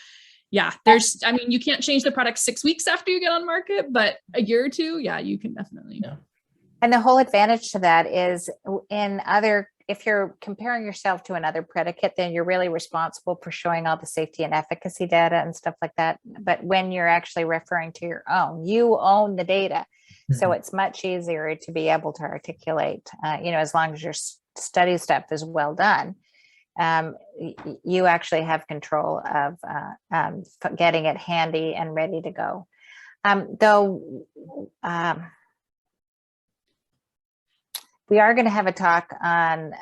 yeah, you can't change the product 6 weeks after you get on market, but a year or two, yeah, you can definitely. Yeah. And the whole advantage to that is if you're comparing yourself to another predicate, then you're really responsible for showing all the safety and efficacy data and stuff like that. But when you're actually referring to your own, you own the data. So it's much easier to be able to articulate, as long as your study stuff is well done, you actually have control of getting it handy and ready to go. We are going to have a talk on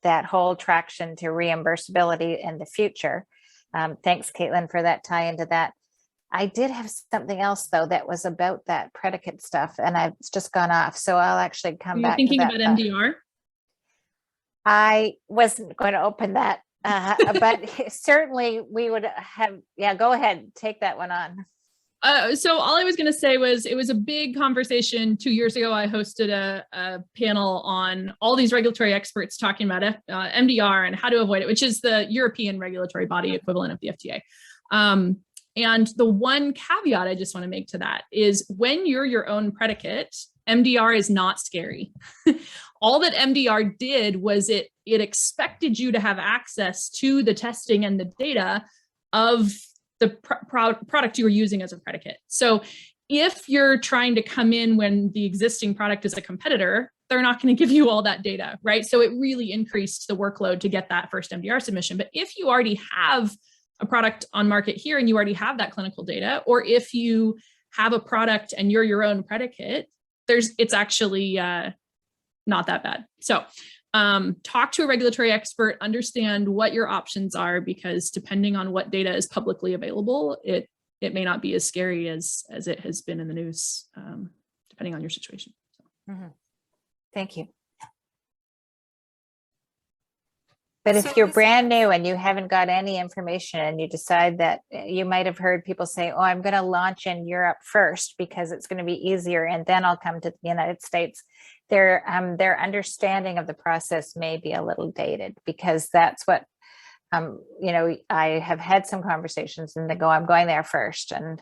that whole traction to reimbursability in the future. Thanks, Caitlin, for that tie into that. I did have something else, though, that was about that predicate stuff, and it's just gone off. So I'll actually come back to that. Thinking about MDR? I wasn't going to open that, but certainly we would have. Yeah, go ahead. Take that one on. So all I was going to say was it was a big conversation 2 years ago. I hosted a panel on all these regulatory experts talking about MDR and how to avoid it, which is the European regulatory body equivalent of the FDA. And the one caveat I just want to make to that is when you're your own predicate, MDR is not scary. All that MDR did was it expected you to have access to the testing and the data of the product you were using as a predicate. So if you're trying to come in when the existing product is a competitor, they're not going to give you all that data, right? So it really increased the workload to get that first MDR submission. But if you already have a product on market here and you already have that clinical data, or if you have a product and you're your own predicate, it's actually not that bad. So talk to a regulatory expert, understand what your options are, because depending on what data is publicly available, it may not be as scary as it has been in the news, depending on your situation. Thank you. But if you're brand new and you haven't got any information and you decide that you might have heard people say, oh, I'm going to launch in Europe first because it's going to be easier and then I'll come to the United States. Their understanding of the process may be a little dated, because that's what, I have had some conversations and they go, I'm going there first. And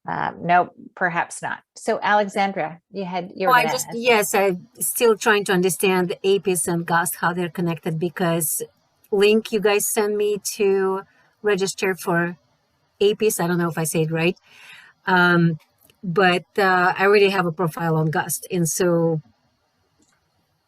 no, perhaps not. So Alexandra, yes, I'm still trying to understand the APIS and GUST, how they're connected, because link you guys sent me to register for APIS. I don't know if I say it right. But I already have a profile on GUST. And so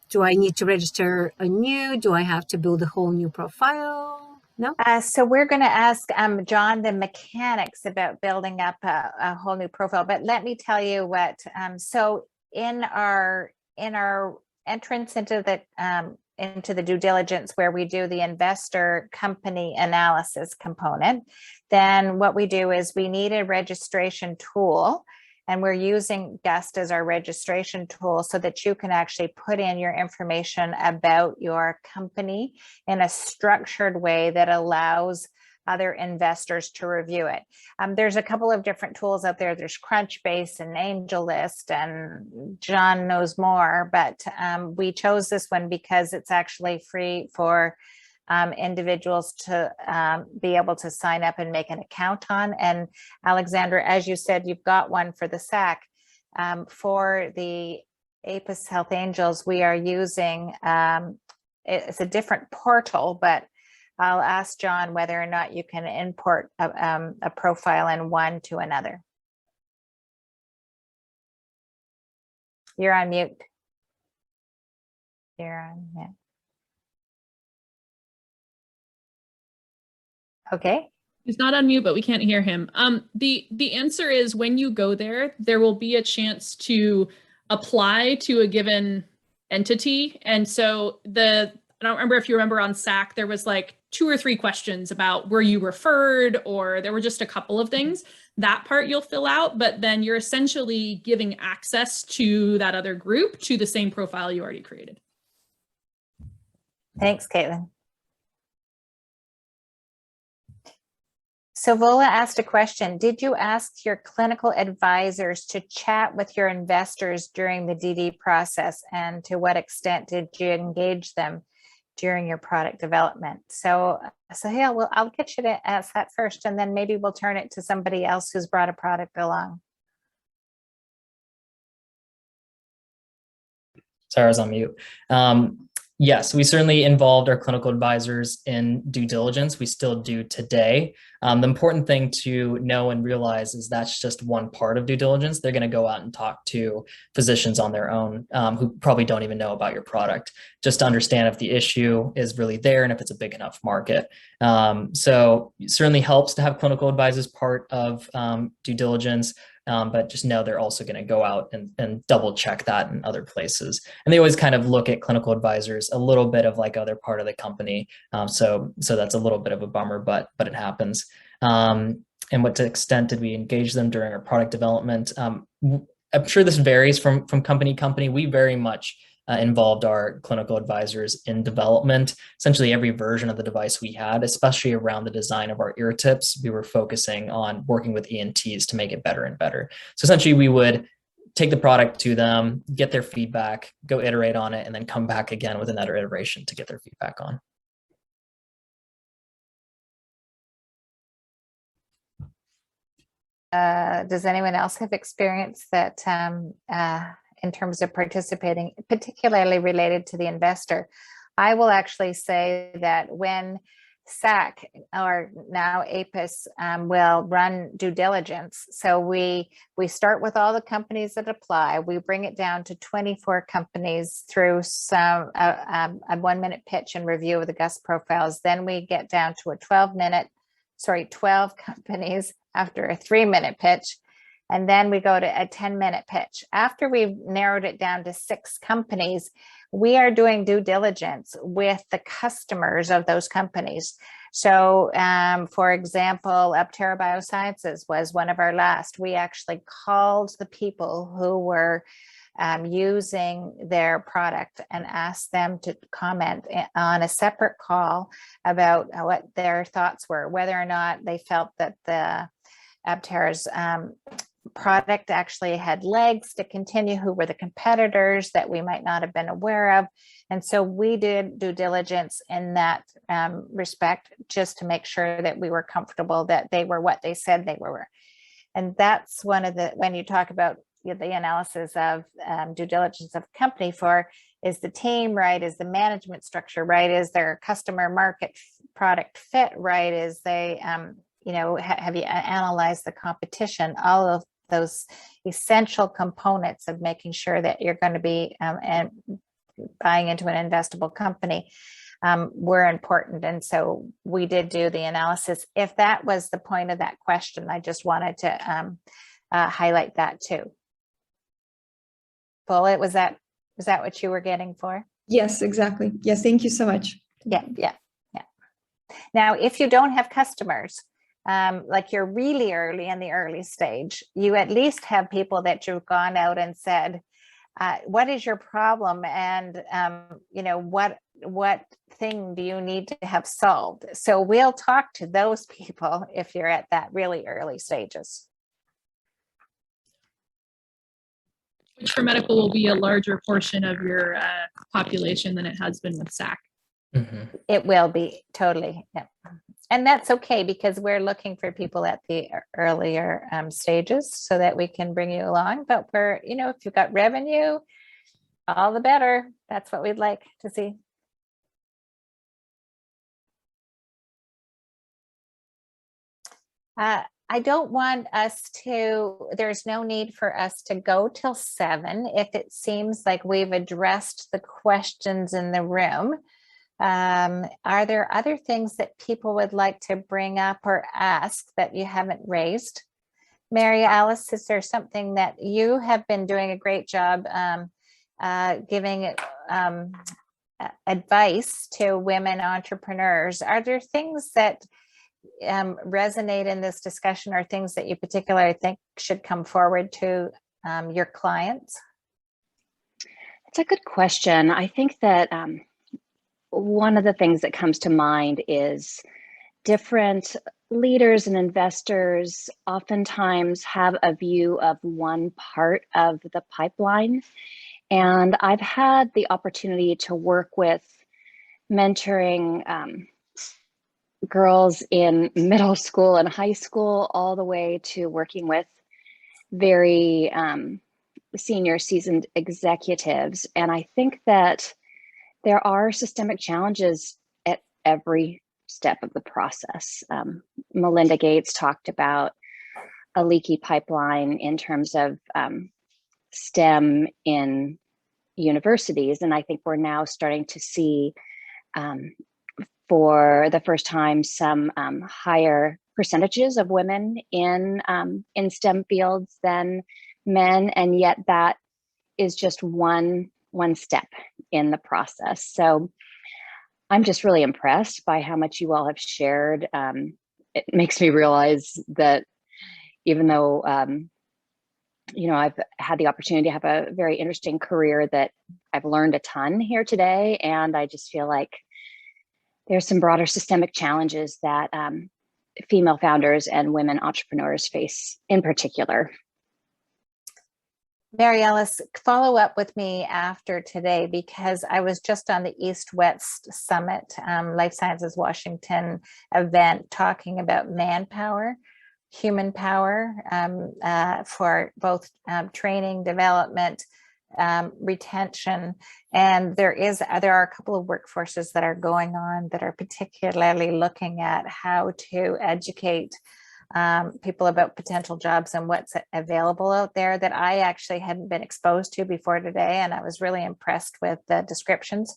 do I need to register anew? Do I have to build a whole new profile? No. So we're going to ask John the mechanics about building up a whole new profile. But let me tell you what. So in our entrance into the due diligence, where we do the investor company analysis component, then what we do is we need a registration tool. And we're using GUST as our registration tool so that you can actually put in your information about your company in a structured way that allows other investors to review it. There's a couple of different tools out there. There's Crunchbase and AngelList, and John knows more, but we chose this one because it's actually free for individuals to be able to sign up and make an account on. And Alexandra, as you said, you've got one for the SAC. For the APIS Health Angels, we are using, it's a different portal, but I'll ask John whether or not you can import a profile in one to another. You're on mute. You're on mute. Okay. He's not on mute, but we can't hear him. The answer is when you go there, there will be a chance to apply to a given entity. And so I don't remember if you remember on SAC, there was like 2 or 3 questions about were you referred, or there were just a couple of things. That part you'll fill out, but then you're essentially giving access to that other group to the same profile you already created. Thanks, Caitlin. So Vola asked a question. Did you ask your clinical advisors to chat with your investors during the DD process? And to what extent did you engage them during your product development? So yeah, well, I'll get you to ask that first, and then maybe we'll turn it to somebody else who's brought a product along. Sorry, I was on mute. Yes, we certainly involved our clinical advisors in due diligence. We still do today. The important thing to know and realize is that's just one part of due diligence. They're going to go out and talk to physicians on their own who probably don't even know about your product, just to understand if the issue is really there and if it's a big enough market. So it certainly helps to have clinical advisors part of due diligence. But just know they're also going to go out and double check that in other places. And they always kind of look at clinical advisors a little bit of like, oh, they're part of the company. So that's a little bit of a bummer, but it happens. And what to extent did we engage them during our product development? I'm sure this varies from company to company. We very much involved our clinical advisors in development. Essentially every version of the device we had, especially around the design of our ear tips, we were focusing on working with ENTs to make it better and better. So essentially we would take the product to them, get their feedback, go iterate on it, and then come back again with another iteration to get their feedback on. Does anyone else have experience that in terms of participating, particularly related to the investor? I will actually say that when SAC, or now APIS, will run due diligence. So we start with all the companies that apply. We bring it down to 24 companies through some a 1-minute pitch and review of the GUS profiles. Then we get down to a 12 companies after a 3-minute pitch. And then we go to a 10-minute pitch. After we've narrowed it down to 6 companies, we are doing due diligence with the customers of those companies. So for example, Aptera Biosciences was one of our last. We actually called the people who were using their product and asked them to comment on a separate call about what their thoughts were, whether or not they felt that the Aptera's product actually had legs to continue, who were the competitors that we might not have been aware of. And so we did due diligence in that respect, just to make sure that we were comfortable that they were what they said they were. And that's one of the, when you talk about the analysis of due diligence of company, for is the team right, is the management structure right, is their customer market product fit right, is they have you analyzed the competition, all of those essential components of making sure that you're going to be and buying into an investable company were important. And so we did do the analysis. If that was the point of that question, I just wanted to highlight that too. Bullet, was that what you were getting for? Yes, exactly. Yes, thank you so much. Yeah. Now, if you don't have customers, like you're really early in the early stage, you at least have people that you've gone out and said, what is your problem? And, what thing do you need to have solved? So we'll talk to those people if you're at that really early stages. Which for medical will be a larger portion of your population than it has been with SAC. Mm-hmm. It will be, totally. Yeah. And that's okay, because we're looking for people at the earlier stages so that we can bring you along. But we're, if you've got revenue, all the better. That's what we'd like to see. I don't want us to, there's no need for us to go till 7 if it seems like we've addressed the questions in the room. Are there other things that people would like to bring up or ask that you haven't raised? Mary Alice, is there something that you have been doing a great job giving advice to women entrepreneurs? Are there things that resonate in this discussion, or things that you particularly think should come forward to your clients? It's a good question. I think that one of the things that comes to mind is different leaders and investors oftentimes have a view of one part of the pipeline. And I've had the opportunity to work with mentoring girls in middle school and high school, all the way to working with very senior seasoned executives. And I think that there are systemic challenges at every step of the process. Melinda Gates talked about a leaky pipeline in terms of STEM in universities. And I think we're now starting to see for the first time some higher percentages of women in STEM fields than men. And yet that is just one step in the process. So I'm just really impressed by how much you all have shared. It makes me realize that even though you know, I've had the opportunity to have a very interesting career that I've learned a ton here today. And I just feel like there's some broader systemic challenges that female founders and women entrepreneurs face in particular. Mary Ellis, follow up with me after today, because I was just on the East West Summit, Life Sciences Washington event, talking about manpower, human power, for both training, development, retention. And there are a couple of workforces that are going on that are particularly looking at how to educate people about potential jobs and what's available out there that I actually hadn't been exposed to before today. And I was really impressed with the descriptions.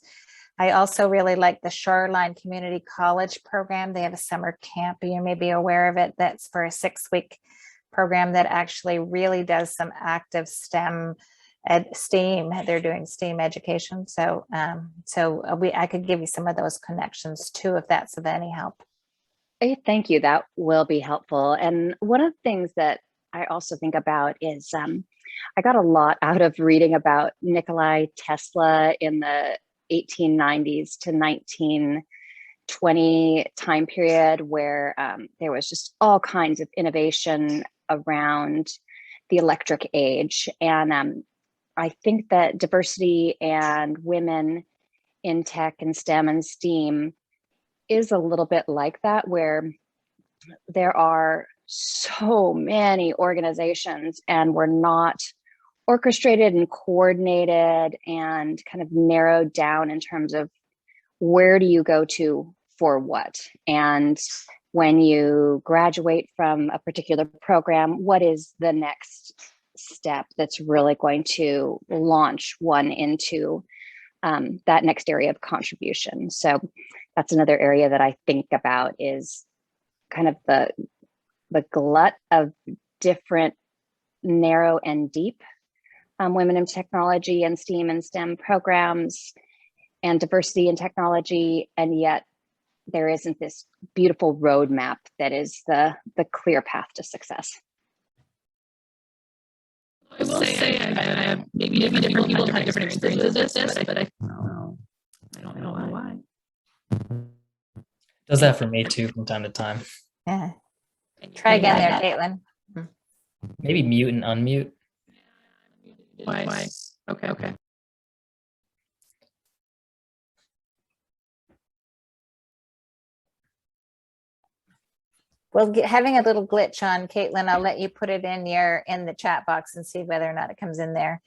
I also really like the Shoreline Community College program. They have a summer camp, you may be aware of it. That's for a 6-week program that actually really does some active STEM STEAM. They're doing STEAM education. So I could give you some of those connections too, if that's of any help. Hey, thank you. That will be helpful. And one of the things that I also think about is I got a lot out of reading about Nikola Tesla in the 1890s to 1920 time period, where there was just all kinds of innovation around the electric age. And I think that diversity and women in tech and STEM and STEAM is a little bit like that, where there are so many organizations and we're not orchestrated and coordinated and kind of narrowed down in terms of where do you go to for what. And when you graduate from a particular program, what is the next step that's really going to launch one into that next area of contribution. So that's another area that I think about, is kind of the glut of different narrow and deep women in technology and STEAM and STEM programs and diversity in technology. And yet there isn't this beautiful roadmap that is the clear path to success. I will say I have maybe different people have different experiences with this, but I don't know why. Does that for me too from time to time. Yeah. Try again there, Caitlin. Maybe mute and unmute. Why? Okay. Well, having a little glitch on, Caitlin, I'll let you put it in the chat box and see whether or not it comes in there.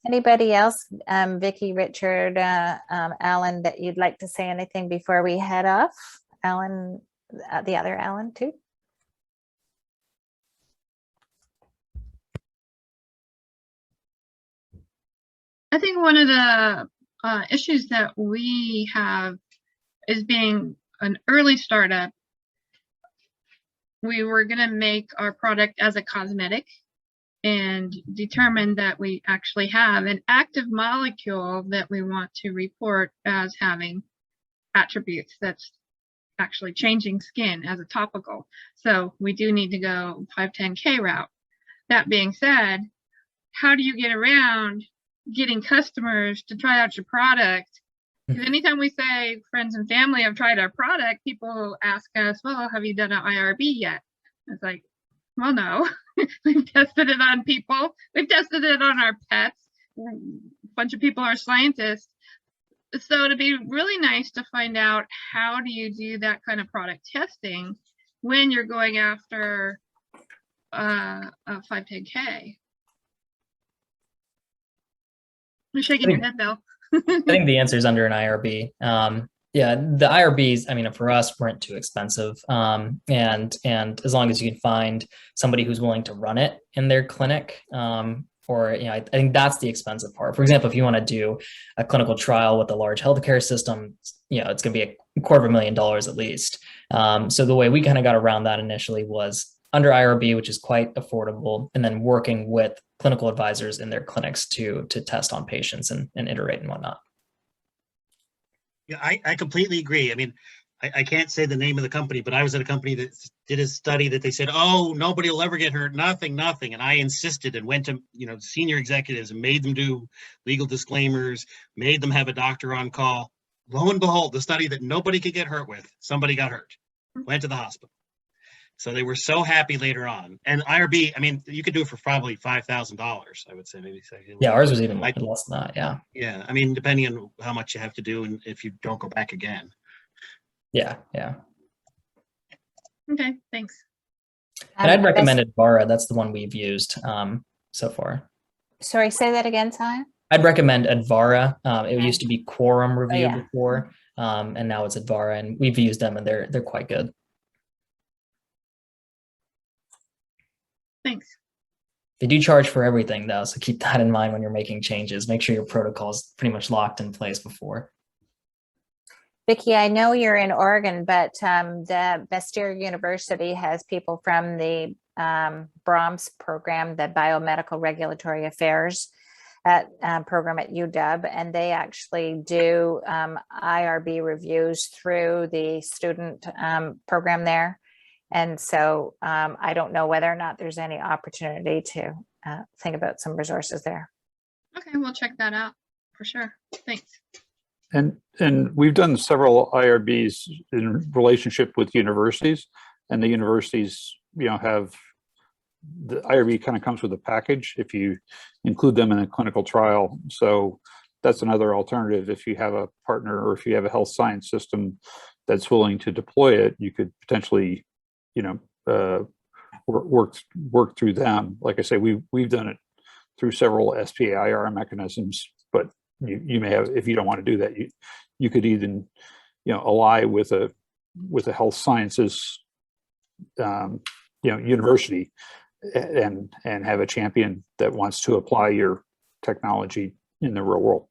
Anybody else? Vicki, Richard, Alan, that you'd like to say anything before we head off? Alan, the other Alan too. I think one of the issues that we have is being an early startup. We were going to make our product as a cosmetic and determine that we actually have an active molecule that we want to report as having attributes that's actually changing skin as a topical. So we do need to go 510K route. That being said, how do you get around getting customers to try out your product? Because anytime we say friends and family have tried our product, people ask us, well, have you done an IRB yet? It's like, well, no. We've tested it on people. We've tested it on our pets. A bunch of people are scientists. So it'd be really nice to find out, how do you do that kind of product testing when you're going after a 510K? You're shaking your head, Bill. I think the answer is under an IRB. Yeah, the IRBs, I mean, for us, weren't too expensive. And as long as you can find somebody who's willing to run it in their clinic, or, you know, I think that's the expensive part. For example, if you want to do a clinical trial with a large healthcare system, you know, it's going to be $250,000 at least. So the way we kind of got around that initially was under IRB, which is quite affordable, and then working with clinical advisors in their clinics to test on patients and iterate and whatnot. Yeah, I completely agree. I mean, I can't say the name of the company, but I was at a company that did a study that they said, oh, nobody will ever get hurt, nothing. And I insisted and went to, senior executives and made them do legal disclaimers, made them have a doctor on call. Lo and behold, the study that nobody could get hurt with, somebody got hurt, went to the hospital. So they were so happy later on. And IRB, I mean, you could do it for probably $5,000, I would say, maybe. Yeah, ours was even less than that. Yeah. Yeah. I mean, depending on how much you have to do and if you don't go back again. Yeah. Yeah. Okay, thanks. And I'd recommend Advara. That's the one we've used so far. Sorry, say that again, Simon. I'd recommend Advara. It used to be Quorum Review yeah. before, and now it's Advara, and we've used them, and they're quite good. Thanks. They do charge for everything, though, so keep that in mind when you're making changes. Make sure your protocol is pretty much locked in place before. Vicki, I know you're in Oregon, but the Bastyr University has people from the BROMS program, the Biomedical Regulatory Affairs program at UW, and they actually do IRB reviews through the student program there. And so I don't know whether or not there's any opportunity to think about some resources there. Okay, we'll check that out for sure. Thanks. And we've done several IRBs in relationship with universities, and the universities, have the IRB kind of comes with a package if you include them in a clinical trial. So that's another alternative. If you have a partner or if you have a health science system that's willing to deploy it, you could potentially, work through them. Like I say, we've done it through several SPIR mechanisms, but you may have, if you don't want to do that, you could even, ally with a health sciences, university and have a champion that wants to apply your technology in the real world.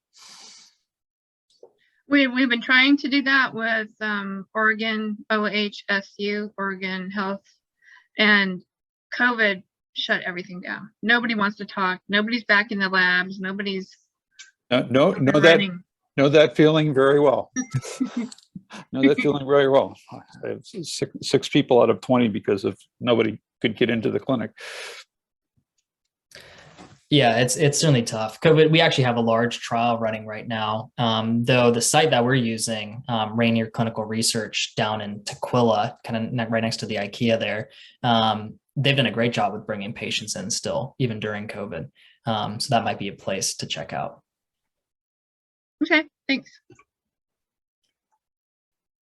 We've been trying to do that with Oregon OHSU, Oregon Health, and COVID shut everything down. Nobody wants to talk. Nobody's back in the labs. Nobody's Know that feeling very well. Know that feeling very well. I have six people out of 20 because of nobody could get into the clinic. Yeah, it's certainly tough. COVID, we actually have a large trial running right now. Though the site that we're using, Rainier Clinical Research down in Tukwila, kind of right next to the IKEA there, they've done a great job with bringing patients in still, even during COVID. So that might be a place to check out. Okay, thanks.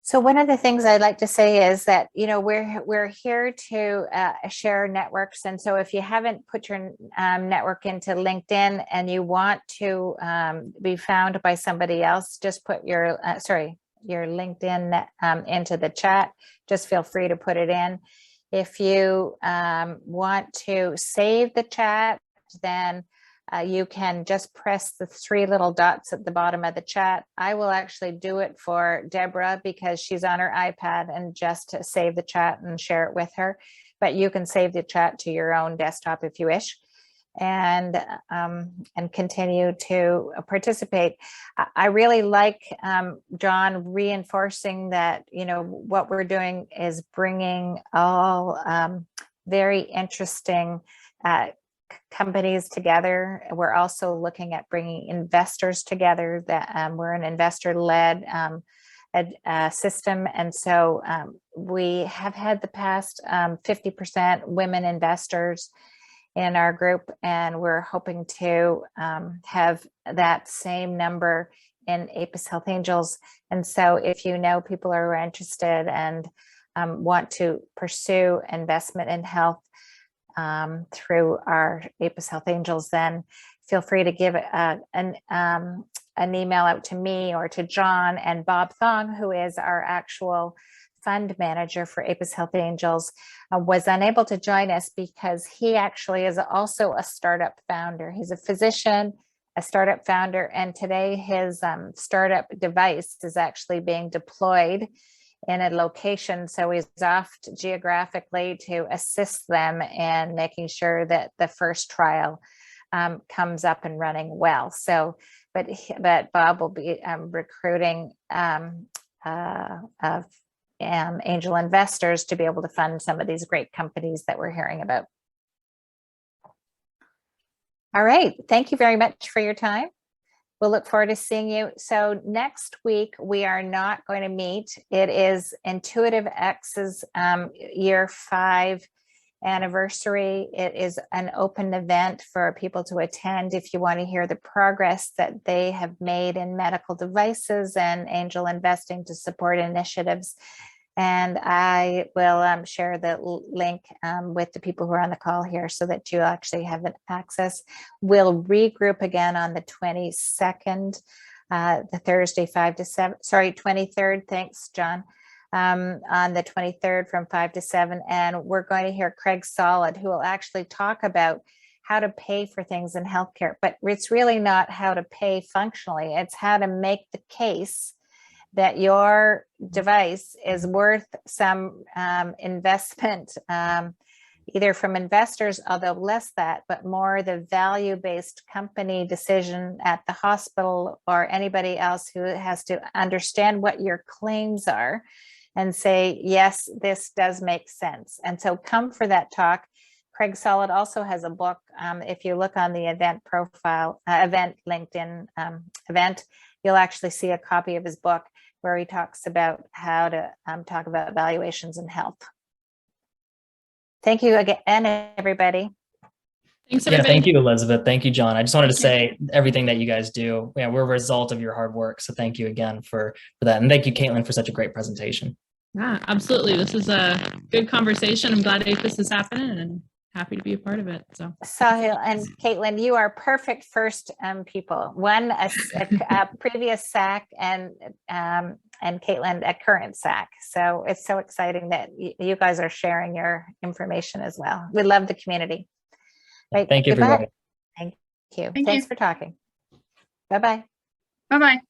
So one of the things I'd like to say is that, we're here to share networks. And so if you haven't put your network into LinkedIn and you want to be found by somebody else, just put your LinkedIn into the chat. Just feel free to put it in. If you want to save the chat, then you can just press the three little dots at the bottom of the chat. I will actually do it for Deborah because she's on her iPad, and just to save the chat and share it with her. But you can save the chat to your own desktop if you wish, and continue to participate. I really like John reinforcing that, what we're doing is bringing all very interesting companies together. We're also looking at bringing investors together. That we're an investor-led system, and so we have had the past 50% women investors in our group, and we're hoping to have that same number in APIS Health Angels. And so if you know people are interested and want to pursue investment in health through our APIS Health Angels, then feel free to give an email out to me or to John. And Bob Thong, who is our actual fund manager for APIS Health Angels, was unable to join us because he actually is also a startup founder. He's a physician, a startup founder, and today his startup device is actually being deployed in a location. So he's off geographically to assist them in making sure that the first trial comes up and running well. So, but Bob will be recruiting angel investors to be able to fund some of these great companies that we're hearing about. All right. Thank you very much for your time. We'll look forward to seeing you. So next week, we are not going to meet. It is IntuitiveX's year 5 anniversary. It is an open event for people to attend if you want to hear the progress that they have made in medical devices and angel investing to support initiatives. And I will share the link with the people who are on the call here so that you actually have an access. We'll regroup again on the 22nd, the Thursday 5 to 7, sorry, 23rd. Thanks, John. On the 23rd from 5 to 7. And we're going to hear Craig Solid, who will actually talk about how to pay for things in healthcare. But it's really not how to pay functionally. It's how to make the case that your device is worth some investment, either from investors, although less that, but more the value-based company decision at the hospital or anybody else who has to understand what your claims are and say, yes, this does make sense. And so come for that talk. Craig Solid also has a book. If you look on the event profile, event LinkedIn event, you'll actually see a copy of his book where he talks about how to talk about valuations in health. Thank you again, everybody. Thanks, Yeah, everybody. thank you, Elizabeth. Thank you, John. I just wanted to say everything that you guys do. Yeah, we're a result of your hard work. So thank you again for that. And thank you, Caitlin, for such a great presentation. Yeah, absolutely. This is a good conversation. I'm glad APIS is happening and happy to be a part of it. So Sahil and Caitlin, you are perfect first people. One, a previous SAC and Caitlin, a current SAC. So it's so exciting that you guys are sharing your information as well. We love the community. Right. Thank you, Goodbye. everybody. Thank you. Thank Thanks you. for talking. Bye-bye. Bye-bye.